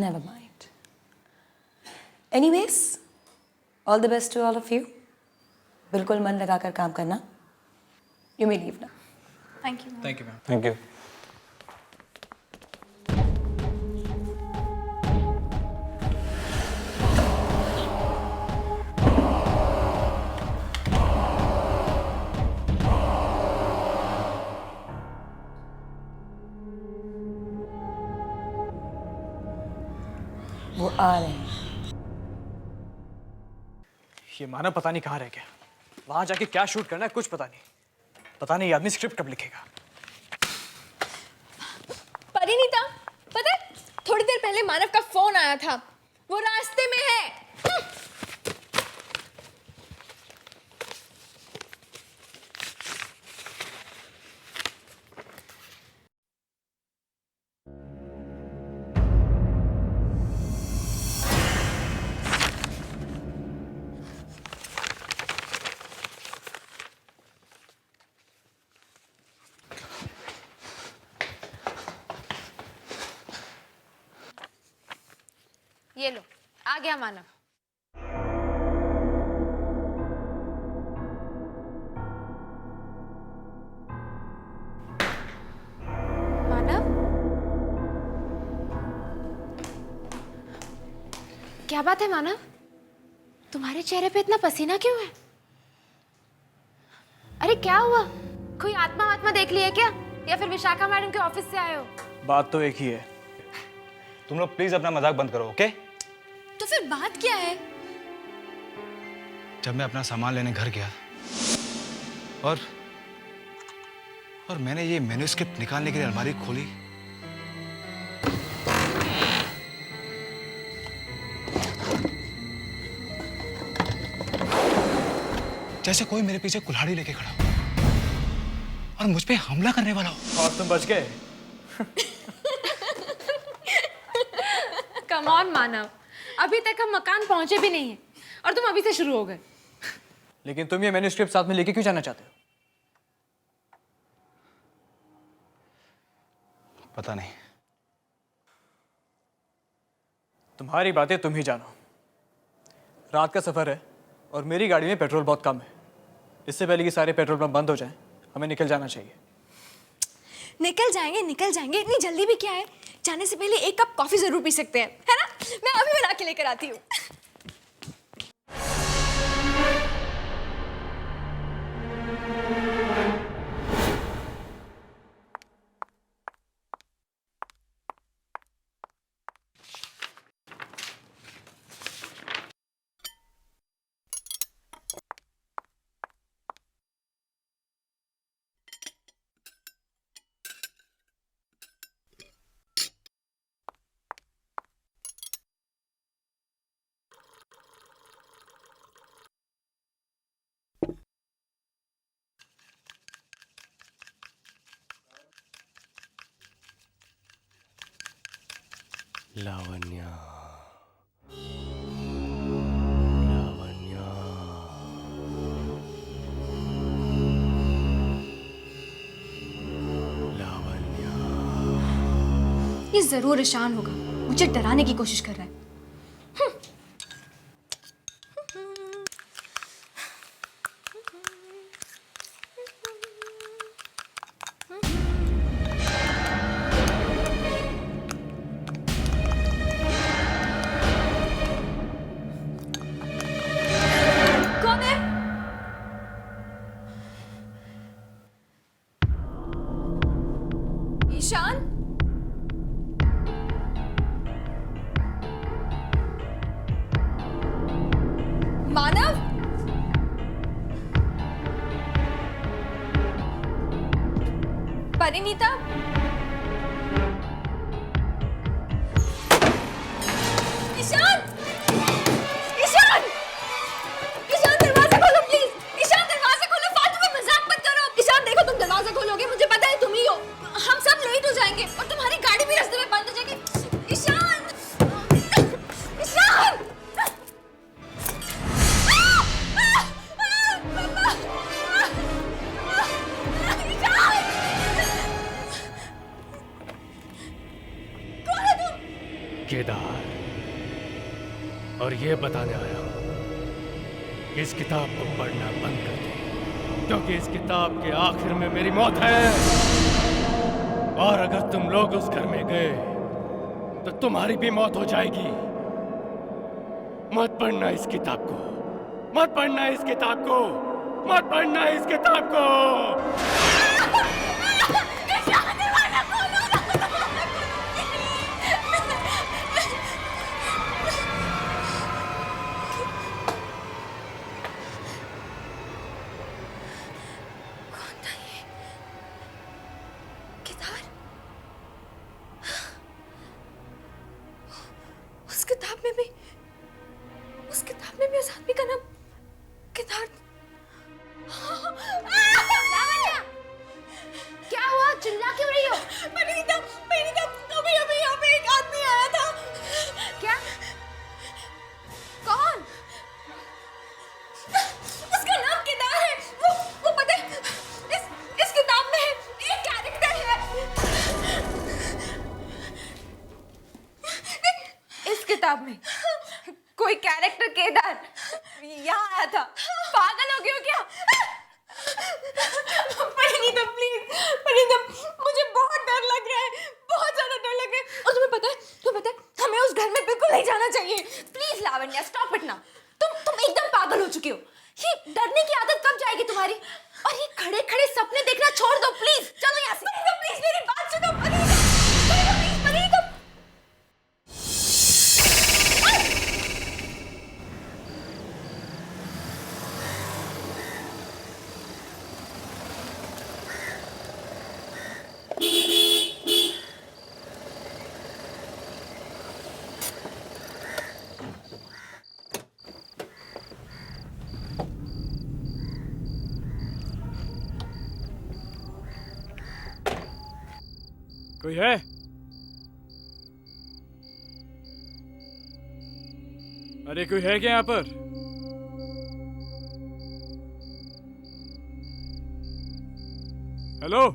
never mind. Anyways, all the best to all of you. बिल्कुल मन लगाकर काम करना। You may leave now. Thank you. Thank you ma'am. Thank you. वो आ रहे हैं। ये मानव पता नहीं कहाँ रह गया। वहां जाके क्या शूट करना है कुछ पता नहीं। पता नहीं ये आदमी स्क्रिप्ट कब लिखेगा। परिणीता, पता है थोड़ी देर पहले मानव का फोन आया था, वो रास्ते में है। ये लो, आ गया मानव। मानव, क्या बात है मानव? तुम्हारे चेहरे पे इतना पसीना क्यों है? अरे क्या हुआ? कोई आत्मा देख ली है क्या? या फिर विशाखा मैडम के ऑफिस से आए हो? बात तो एक ही है। तुम लोग प्लीज अपना मजाक बंद करो, ओके? तो फिर बात क्या है? जब मैं अपना सामान लेने घर गया और मैंने ये मैन्युस्क्रिप्ट निकालने के लिए अलमारी खोली, जैसे कोई मेरे पीछे कुल्हाड़ी लेके खड़ा हो और मुझ पे हमला करने वाला हो। और तुम बच गए। कम ऑन मानव, अभी तक हम मकान पहुंचे भी नहीं हैं और तुम अभी से शुरू हो गए। लेकिन तुम ये मैन्युस्क्रिप्ट साथ में लेके क्यों जाना चाहते हो? पता नहीं। तुम्हारी बातें तुम ही जानो। रात का सफर है और मेरी गाड़ी में पेट्रोल बहुत कम है। इससे पहले कि सारे पेट्रोल पंप बंद हो जाएं, हमें निकल जाना चाहिए। निकल जाएंगे, इतनी जल्दी भी क्या है? जाने से पहले एक कप कॉफी जरूर पी सकते हैं, है ना? मैं अभी बना के लेकर आती हूँ। लावण्या, ये जरूर ईशान होगा, मुझे डराने की कोशिश कर रहा है। कौन है? ईशान? मानव? परिणीता? ईशान! ईशान! ईशान दरवाजा खोलो प्लीज! ईशान दरवाजा खोलो, फालतू में मजाक मत करो! ईशान देखो तुम दरवाजा खोलोगे मुझे केदार, और ये बताने आया हूं कि इस किताब को पढ़ना बंद कर दे, क्योंकि इस किताब के आखिर में मेरी मौत है। और अगर तुम लोग उस घर में गए तो तुम्हारी भी मौत हो जाएगी। मत पढ़ना इस किताब को, मत पढ़ना इस किताब को, मत पढ़ना इस किताब को। उस आदमी का नाम केदार। क्या हुआ? चिल्ला क्यों रही हो? परिणीता, अभी यहाँ पे एक आदमी आया था। क्या? कौन? उसका नाम केदार है। वो पता है, इस किताब में एक कैरेक्टर है। इस किताब में कोई कैरेक्टर केदार यहाँ आया था? पागल हो गए हो क्या? परिणीता प्लीज, परिणीता मुझे बहुत डर लग रहा है, बहुत ज्यादा डर लग रहा है। और तुम्हें पता है हमें उस घर में बिल्कुल नहीं जाना चाहिए। प्लीज लावण्या, स्टॉप इट ना। तुम एकदम पागल हो चुकी हो। ये डरने की आदत कब जाएगी तुम्हारी? और ये खड़े खड़े सपने देखना छोड़ दो प्लीज। चलो यहाँ से। प्लीज मेरी बात सुनो। परिणीता, परिणीता। कोई है? अरे कोई है क्या यहाँ पर? हेलो?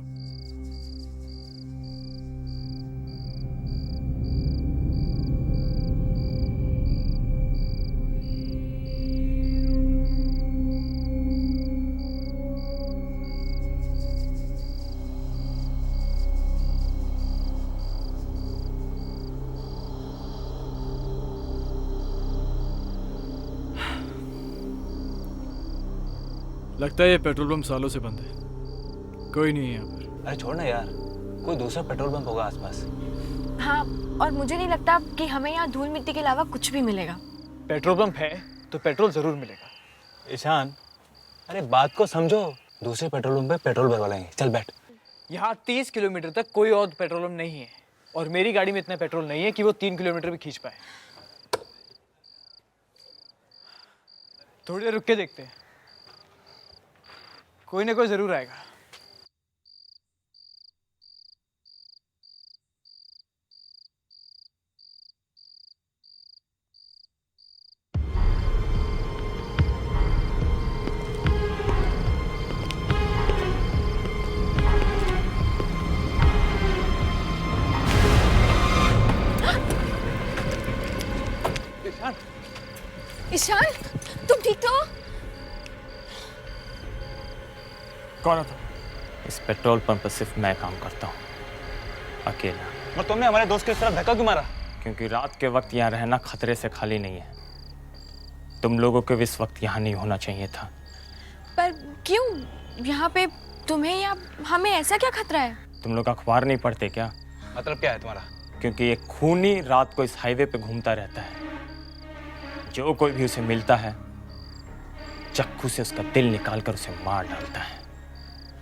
लगता है ये पेट्रोल पंप सालों से बंद है। कोई नहीं है यहाँ पर। अरे छोड़ ना यार, कोई दूसरा पेट्रोल पंप होगा आसपास। हाँ, और मुझे नहीं लगता कि हमें यहाँ धूल मिट्टी के अलावा कुछ भी मिलेगा। पेट्रोल पंप है तो पेट्रोल जरूर मिलेगा। ईशान, अरे बात को समझो। दूसरे पेट्रोल पंप पे पेट्रोल भरवाएंगे। चल बैठ। यहाँ 30 किलोमीटर तक कोई और पेट्रोल पंप नहीं है, और मेरी गाड़ी में इतना पेट्रोल नहीं है कि वो 3 किलोमीटर भी खींच पाए। थोड़ी देर रुक के देखते हैं, कोई ना कोई जरूर आएगा। ईशान, तुम ठीक तो हो? कौन था? इस पेट्रोल पंप पर सिर्फ मैं काम करता हूँ, अकेला। और तुमने हमारे दोस्त की तरफ धक्का क्यों मारा? क्योंकि रात के वक्त यहाँ रहना खतरे से खाली नहीं है। तुम लोगों को भी इस वक्त यहाँ नहीं होना चाहिए था। पर क्यों? यहाँ पे तुम्हें या हमें ऐसा क्या खतरा है? तुम लोग अखबार नहीं पढ़ते क्या? मतलब क्या है तुम्हारा? क्योंकि एक खूनी रात को इस हाईवे पे घूमता रहता है। जो कोई भी उसे मिलता है, चाकू से उसका दिल निकालकर उसे मार डालता है।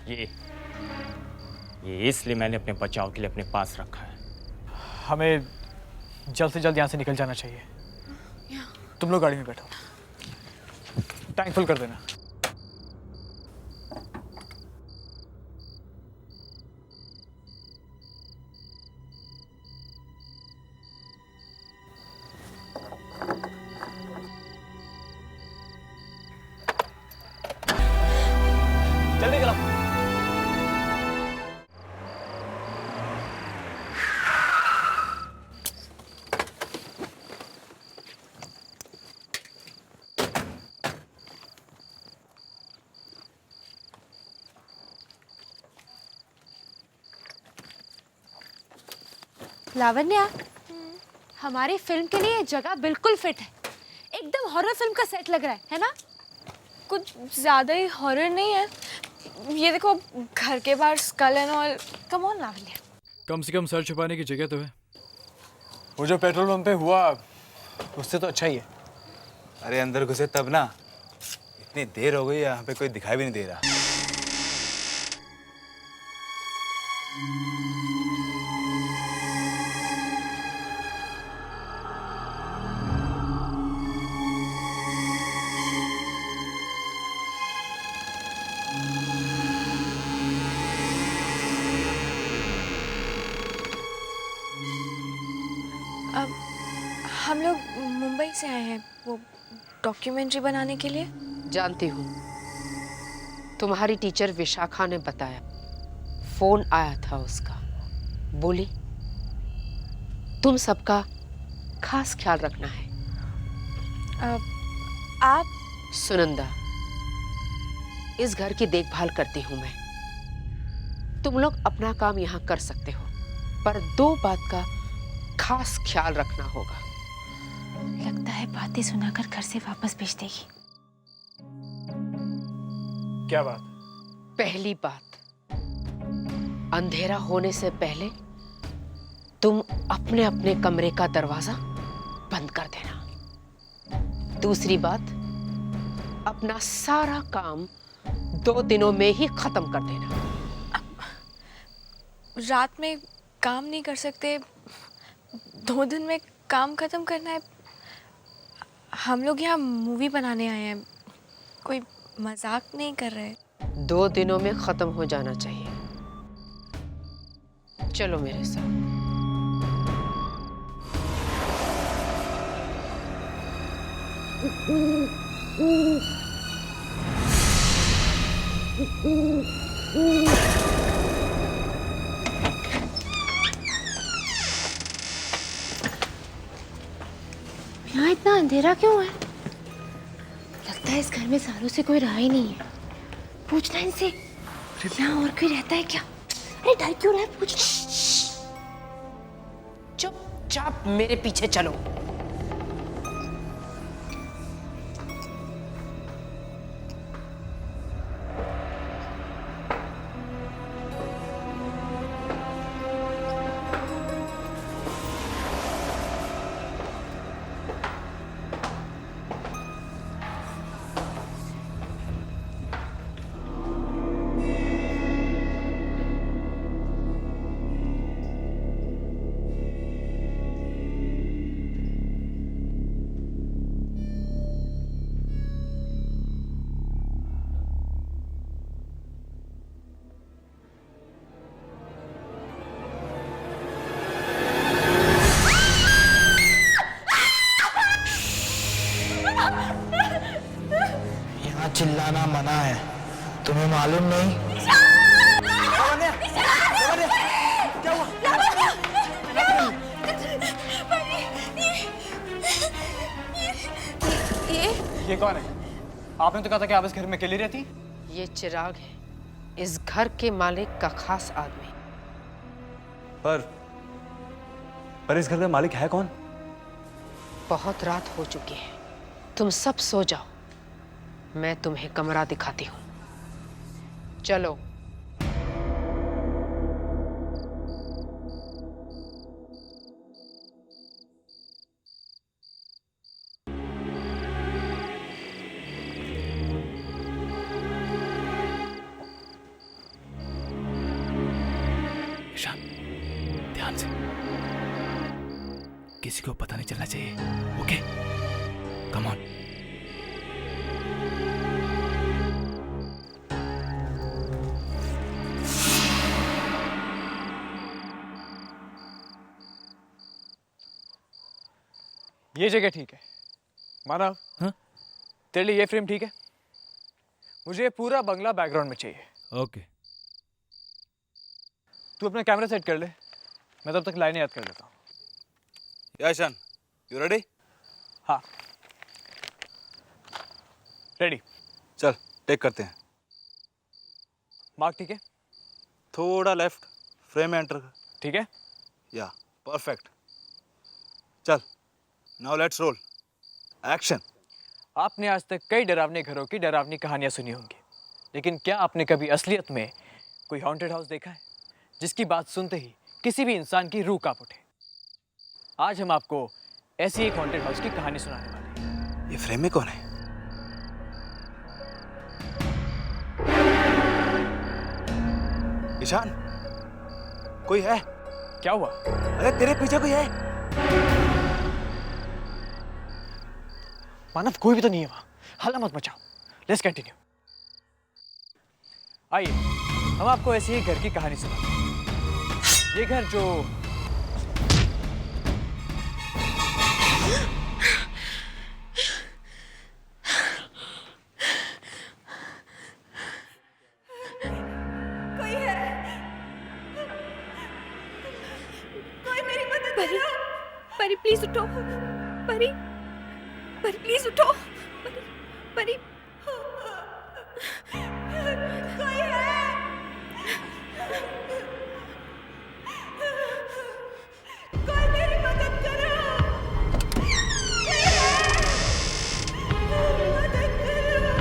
ये इसलिए मैंने अपने बचाव के लिए अपने पास रखा है। हमें जल्द से जल्द यहाँ से निकल जाना चाहिए। तुम लोग गाड़ी में बैठो, टैंक फुल कर देना। जल्दी करो। लावण्या, हमारी फिल्म के लिए ये जगह बिल्कुल फिट है। एकदम हॉरर फिल्म का सेट लग रहा है ना? कुछ ज्यादा ही हॉरर नहीं है। ये देखो, घर के बाहर skull and all. Come on Lavanya. कम से कम सर छुपाने की जगह तो है। वो जो पेट्रोल पंप पे हुआ उससे तो अच्छा ही है। अरे अंदर घुसे तब ना, इतनी देर हो गई यहाँ पे कोई दिखाई भी नहीं दे रहा। अब हम लोग मुंबई से आए हैं वो डॉक्यूमेंट्री बनाने के लिए। जानती हूँ, तुम्हारी टीचर विशाखा ने बताया, फोन आया था उसका। बोली तुम सबका खास ख्याल रखना है। आप? सुनंदा, इस घर की देखभाल करती हूँ मैं। तुम लोग अपना काम यहाँ कर सकते हो, पर 2 बात का खास ख्याल रखना होगा। लगता है बातें सुनाकर घर से वापस भेज देगी। क्या बात? पहली बात, अंधेरा होने से पहले तुम अपने अपने कमरे का दरवाजा बंद कर देना। दूसरी बात, अपना सारा काम 2 दिनों में ही खत्म कर देना। रात में काम नहीं कर सकते, 2 दिन में काम खत्म करना है। हम लोग यहाँ मूवी बनाने आए हैं, कोई मजाक नहीं कर रहे। 2 दिनों में खत्म हो जाना चाहिए। चलो मेरे साथ। यहाँ इतना अंधेरा क्यों है? लगता है इस घर में सालों से कोई रहा ही नहीं है। पूछना इनसे, यहाँ और कोई रहता है क्या? अरे डर क्यों रहा है? पूछ। चुपचाप मेरे पीछे चलो। चिल्लाना मना है, तुम्हें मालूम नहीं? ये कौन है? आपने तो कहा था कि आप इस घर में अकेली रहती। ये चिराग है, इस घर के मालिक का खास आदमी। पर इस घर का मालिक है कौन? बहुत रात हो चुकी है, तुम सब सो जाओ। मैं तुम्हें कमरा दिखाती हूँ। चलो। ईशान, ध्यान से, किसी को पता नहीं चलना चाहिए। Okay, come on. ये जगह ठीक है मानव। हाँ? तेरे लिए ये फ्रेम ठीक है? मुझे पूरा बंगला बैकग्राउंड में चाहिए। ओके। तू अपना कैमरा सेट कर ले, मैं तब तक लाइनें याद कर लेता हूँ। Ishaan, you ready? हाँ, रेडी। चल टेक करते हैं। मार्क ठीक है? थोड़ा लेफ्ट, फ्रेम में एंटर कर। ठीक है? या परफेक्ट। चल, नाउ लेट्स रोल। एक्शन। आपने आज तक कई डरावने घरों की डरावनी कहानियां सुनी होंगी, लेकिन क्या आपने कभी असलियत में कोई हॉन्टेड हाउस देखा है जिसकी बात सुनते ही किसी भी इंसान की रूह कांप उठे? आज हम आपको ऐसी एक हॉन्टेड हाउस की कहानी सुनाने वाले हैं। ये फ्रेम में कौन है? ईशान, कोई है? क्या हुआ? अरे तेरे पीछे कोई है? मानव, कोई भी तो नहीं है वहां। हल्ला मत मचाओ। Let's continue. आइए, हम आपको ऐसी ही घर की कहानी सुनाते हैं। ये घर जो परी प्लीज उठो। परी, परी प्लीज उठो। परी, कोई है? कोई मेरी मदद करो। कोई है? मदद करो।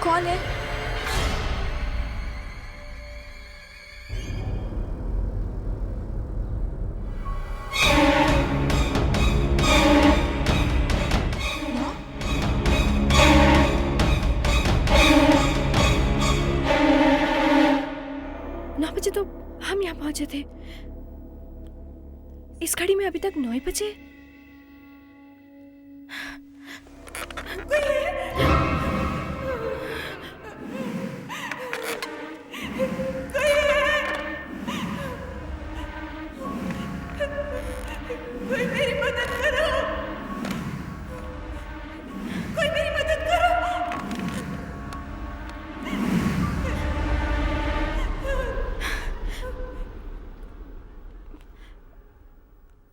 कौन है? नौ बजे तो हम यहाँ पहुंचे थे। इस घड़ी में अभी तक 9 बजे। कोई मेरी मदद करो। कोई मेरी मदद करो।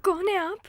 कौन है आप?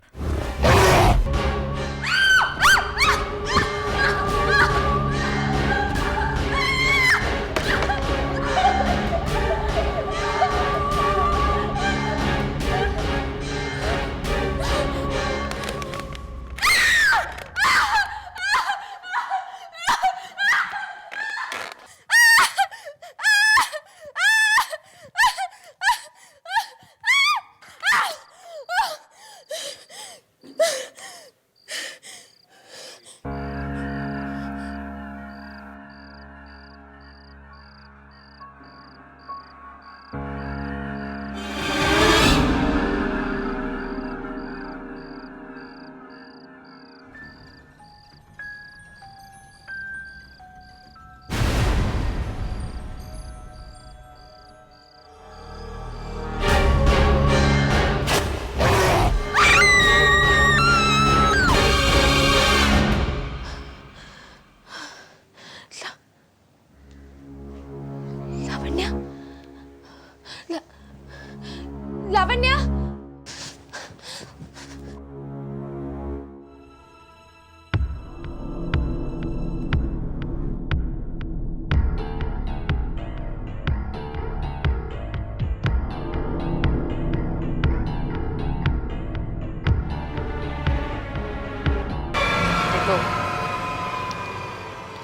लावण्या,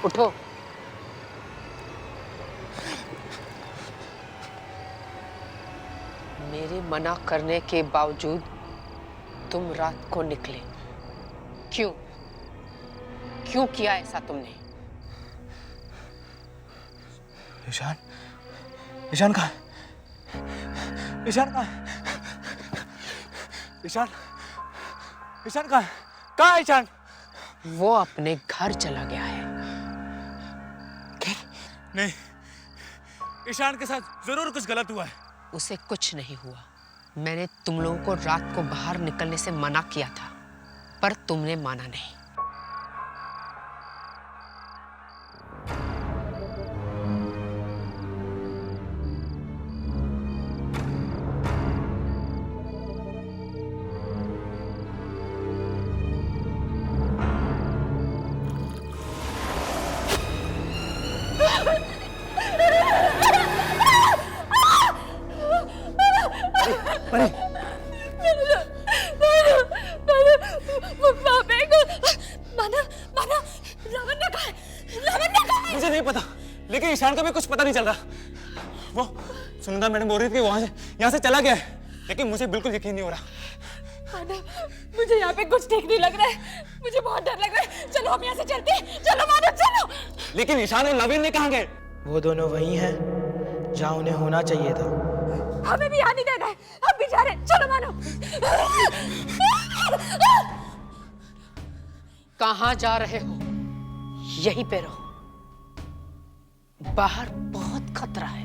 उठो। मेरे मना करने के बावजूद तुम रात को निकले। क्यों? क्यों किया ऐसा तुमने? ईशान, ईशान कहाँ है? ईशान कहाँ है? ईशान, ईशान कहाँ है? कहाँ है ईशान? वो अपने घर चला गया है। नहीं, ईशान के साथ जरूर कुछ गलत हुआ है। उसे कुछ नहीं हुआ। मैंने तुम लोगों को रात को बाहर निकलने से मना किया था, पर तुमने माना नहीं। मानव मानव लावण्य कहाँ है? लावण्य कहाँ है? मुझे नहीं पता, लेकिन ईशान का भी कुछ पता नहीं चल रहा। वो सुनंदा मैडम बोल रही थी कि यहाँ से चला गया है, लेकिन मुझे बिल्कुल यकीन नहीं हो रहा। मानव, मुझे यहाँ पे कुछ ठीक नहीं लग रहा है, मुझे बहुत डर लग रहा है। चलो हम यहाँ से चलते हैं, चलो मानव चलो। लेकिन ईशान और नवीन ने कहाँ गए? वो दोनों वहीं हैं जहाँ उन्हें होना चाहिए था। हमें भी यहाँ नहीं देना है, हम भी जा रहे हैं, चलो मानव। कहाँ जा रहे हो? यहीं पे रहो। बाहर बहुत खतरा है।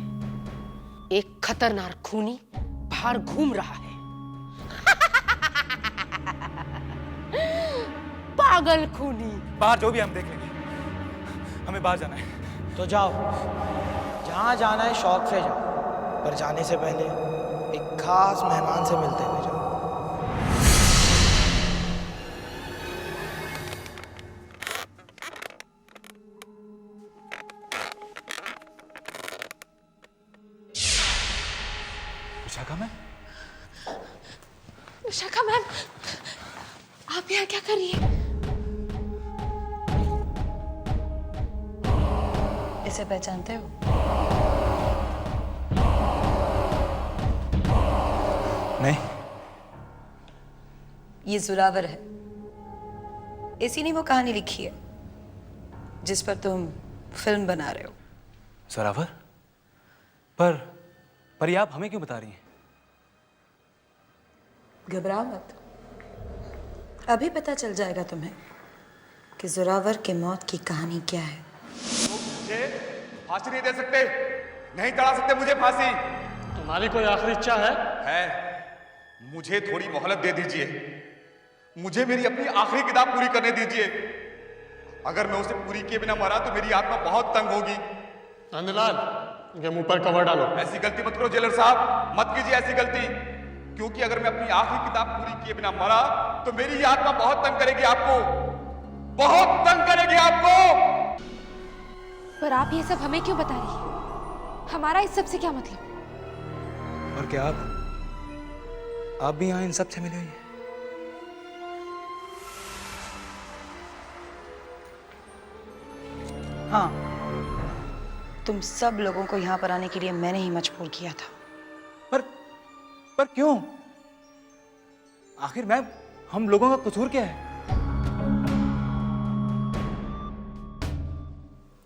एक खतरनाक खूनी बाहर घूम रहा है। पागल खूनी। बाहर जो भी हम देख लेंगे, हमें बाहर जाना है। तो जाओ, जहाँ जाना है शौक से जाओ, पर जाने से पहले एक खास मेहमान से मिलते हुए जाओ। विशाखा मैम? विशाखा मैम, आप यहाँ क्या कर रही हैं? इसे पहचानते हो? नहीं। ये जोरावर है। इसी ने वो कहानी लिखी है जिस पर तुम फिल्म बना रहे हो। जोरावर? पर ये आप हमें क्यों बता रही हैं? घबराओ मत, अभी पता चल जाएगा तुम्हें कि जोरावर के मौत की कहानी क्या है। मुझे फांसी नहीं दे सकते, नहीं चढ़ा सकते मुझे फांसी। तुम्हारी कोई आखिरी इच्छा है? मुझे थोड़ी मोहलत दे दीजिए, मुझे मेरी अपनी आखिरी किताब पूरी करने दीजिए। अगर मैं उसे पूरी किए बिना मरा तो मेरी आत्मा बहुत तंग होगी। नंदलाल, इनके मुंह पर कवर डालो। ऐसी गलती मत करो जेलर साहब, मत कीजिए ऐसी गलती, क्योंकि अगर मैं अपनी आखिरी किताब पूरी किए बिना मरा तो मेरी ये आत्मा बहुत तंग करेगी आपको, बहुत तंग करेगी आपको। पर आप ये सब हमें क्यों बता रही हैं? हमारा इस सब से क्या मतलब? और क्या आप भी यहाँ इन सब से मिली हुई हैं? हाँ, तुम सब लोगों को यहाँ पर आने के लिए मैंने ही मजबूर किया था। पर क्यों? आखिर मैम, हम लोगों का कसूर क्या है?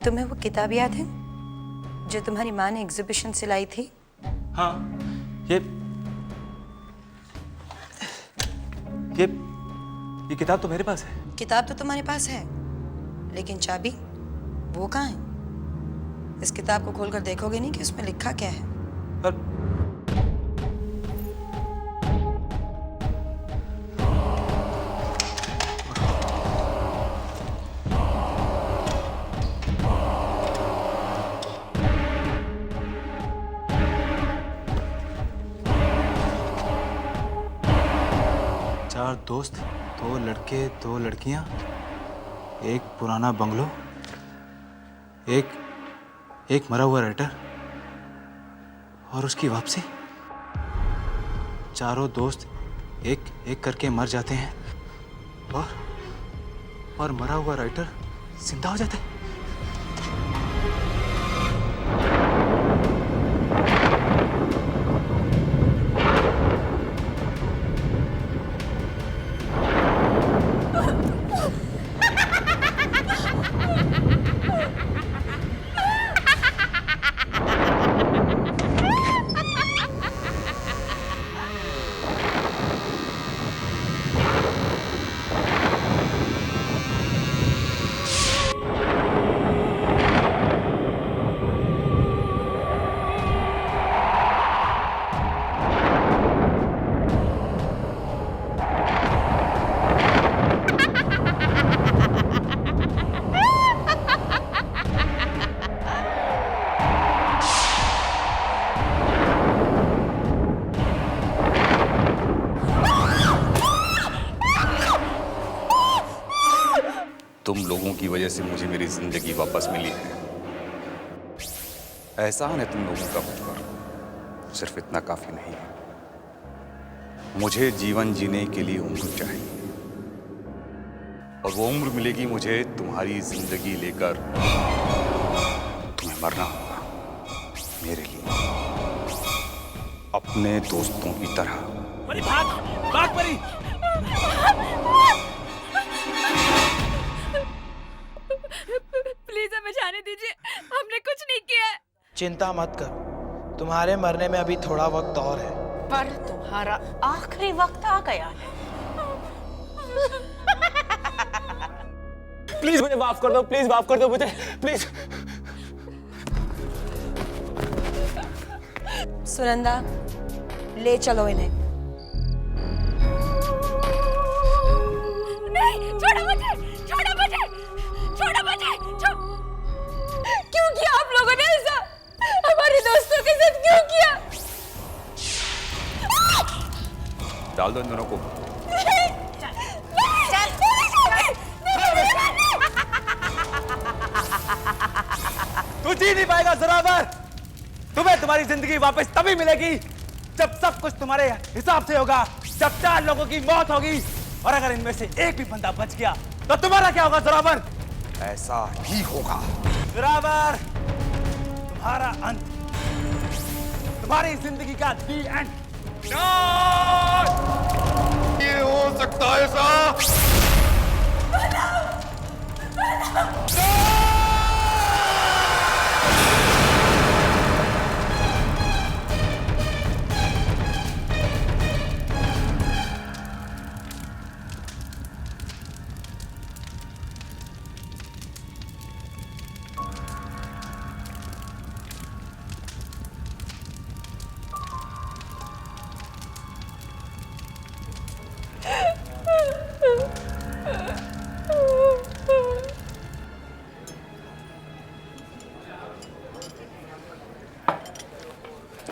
तुम्हें वो किताब याद है जो तुम्हारी माँ ने एग्जीबिशन से लाई थी? हाँ, ये किताब तो मेरे पास है। किताब तो तुम्हारे पास है, लेकिन चाबी वो कहाँ है? इस किताब को खोलकर देखोगे नहीं कि उसमें लिखा क्या है? चार दोस्त, 2 लड़के 2 लड़कियां, एक पुराना बंगलो, एक मरा हुआ राइटर और उसकी वापसी। चारों दोस्त एक एक करके मर जाते हैं और मरा हुआ राइटर जिंदा हो जाता है। तुम लोगों की वजह से मुझे मेरी जिंदगी वापस मिली है। एहसान है तुम लोगों का मुझ पर, सिर्फ इतना काफी नहीं है। मुझे जीवन जीने के लिए उम्र चाहिए और वो उम्र मिलेगी मुझे तुम्हारी जिंदगी लेकर। तुम्हें मरना होगा मेरे लिए, अपने दोस्तों की तरह। परी भाग, भाग परी। प्लीज हमें जाने दीजिए, हमने कुछ नहीं किया है। चिंता मत करो, तुम्हारे मरने में अभी थोड़ा वक्त और है। पर तुम्हारा आखिरी वक्त आ गया है। प्लीज मुझे माफ कर दो, प्लीज माफ कर दो मुझे, प्लीज। सुनंदा, ले चलो इन्हें। नहीं, छोड़ो मुझे, छोड़ो मुझे, छोड़ो मुझे, क्यों किया आप लोगों ने ऐसा? हमारे दोस्तों के साथ क्यों किया? डाल दो इन दोनों को। तू जी नहीं पाएगा जोरावर। तुम्हें तुम्हारी जिंदगी वापस तभी मिलेगी जब सब कुछ तुम्हारे हिसाब से होगा, जब 4 लोगों की मौत होगी, और अगर इनमें से एक भी बंदा बच गया तो तुम्हारा क्या होगा जोरावर? ऐसा ही होगा जोरावर, तुम्हारा अंत, तुम्हारी जिंदगी का दी एंड। ये हो सकता है साहब।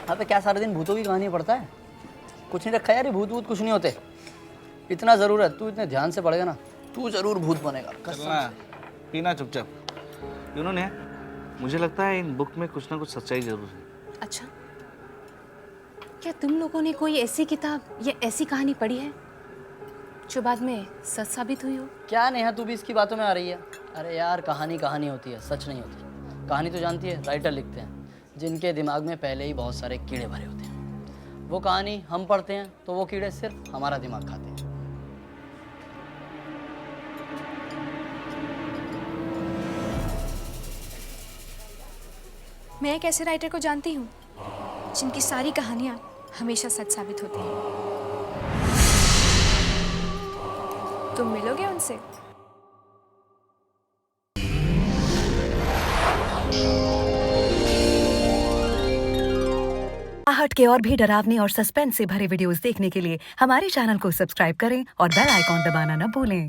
हाँ तो क्या सारा दिन भूतों की कहानी पढ़ता है? कुछ नहीं रखा यार, ये भूत वूत कुछ नहीं होते। इतना ज़रूर है, तू इतने ध्यान से पढ़ेगा ना, तू ज़रूर भूत बनेगा। चलना, पीना चुपचाप। उन्होंने, मुझे लगता है इन बुक में कुछ ना कुछ सच्चाई जरूर है। अच्छा, क्या तुम लोगों ने कोई ऐसी किताब या ऐसी कहानी पढ़ी है जो बाद में सच साबित हुई हो? क्या नेहा, तू भी इसकी बातों में आ रही है? अरे यार, कहानी कहानी होती है, सच नहीं होती। कहानी तो जानती है, राइटर लिखते हैं जिनके दिमाग में पहले ही बहुत सारे कीड़े भरे होते हैं। वो कहानी हम पढ़ते हैं तो वो कीड़े सिर्फ हमारा दिमाग खाते हैं। मैं एक ऐसे राइटर को जानती हूँ जिनकी सारी कहानियाँ हमेशा सच साबित होती हैं। तुम मिलोगे उनसे? आहट के और भी डरावनी और सस्पेंस से भरे वीडियोस देखने के लिए हमारे चैनल को सब्सक्राइब करें और बेल आइकॉन दबाना न भूलें।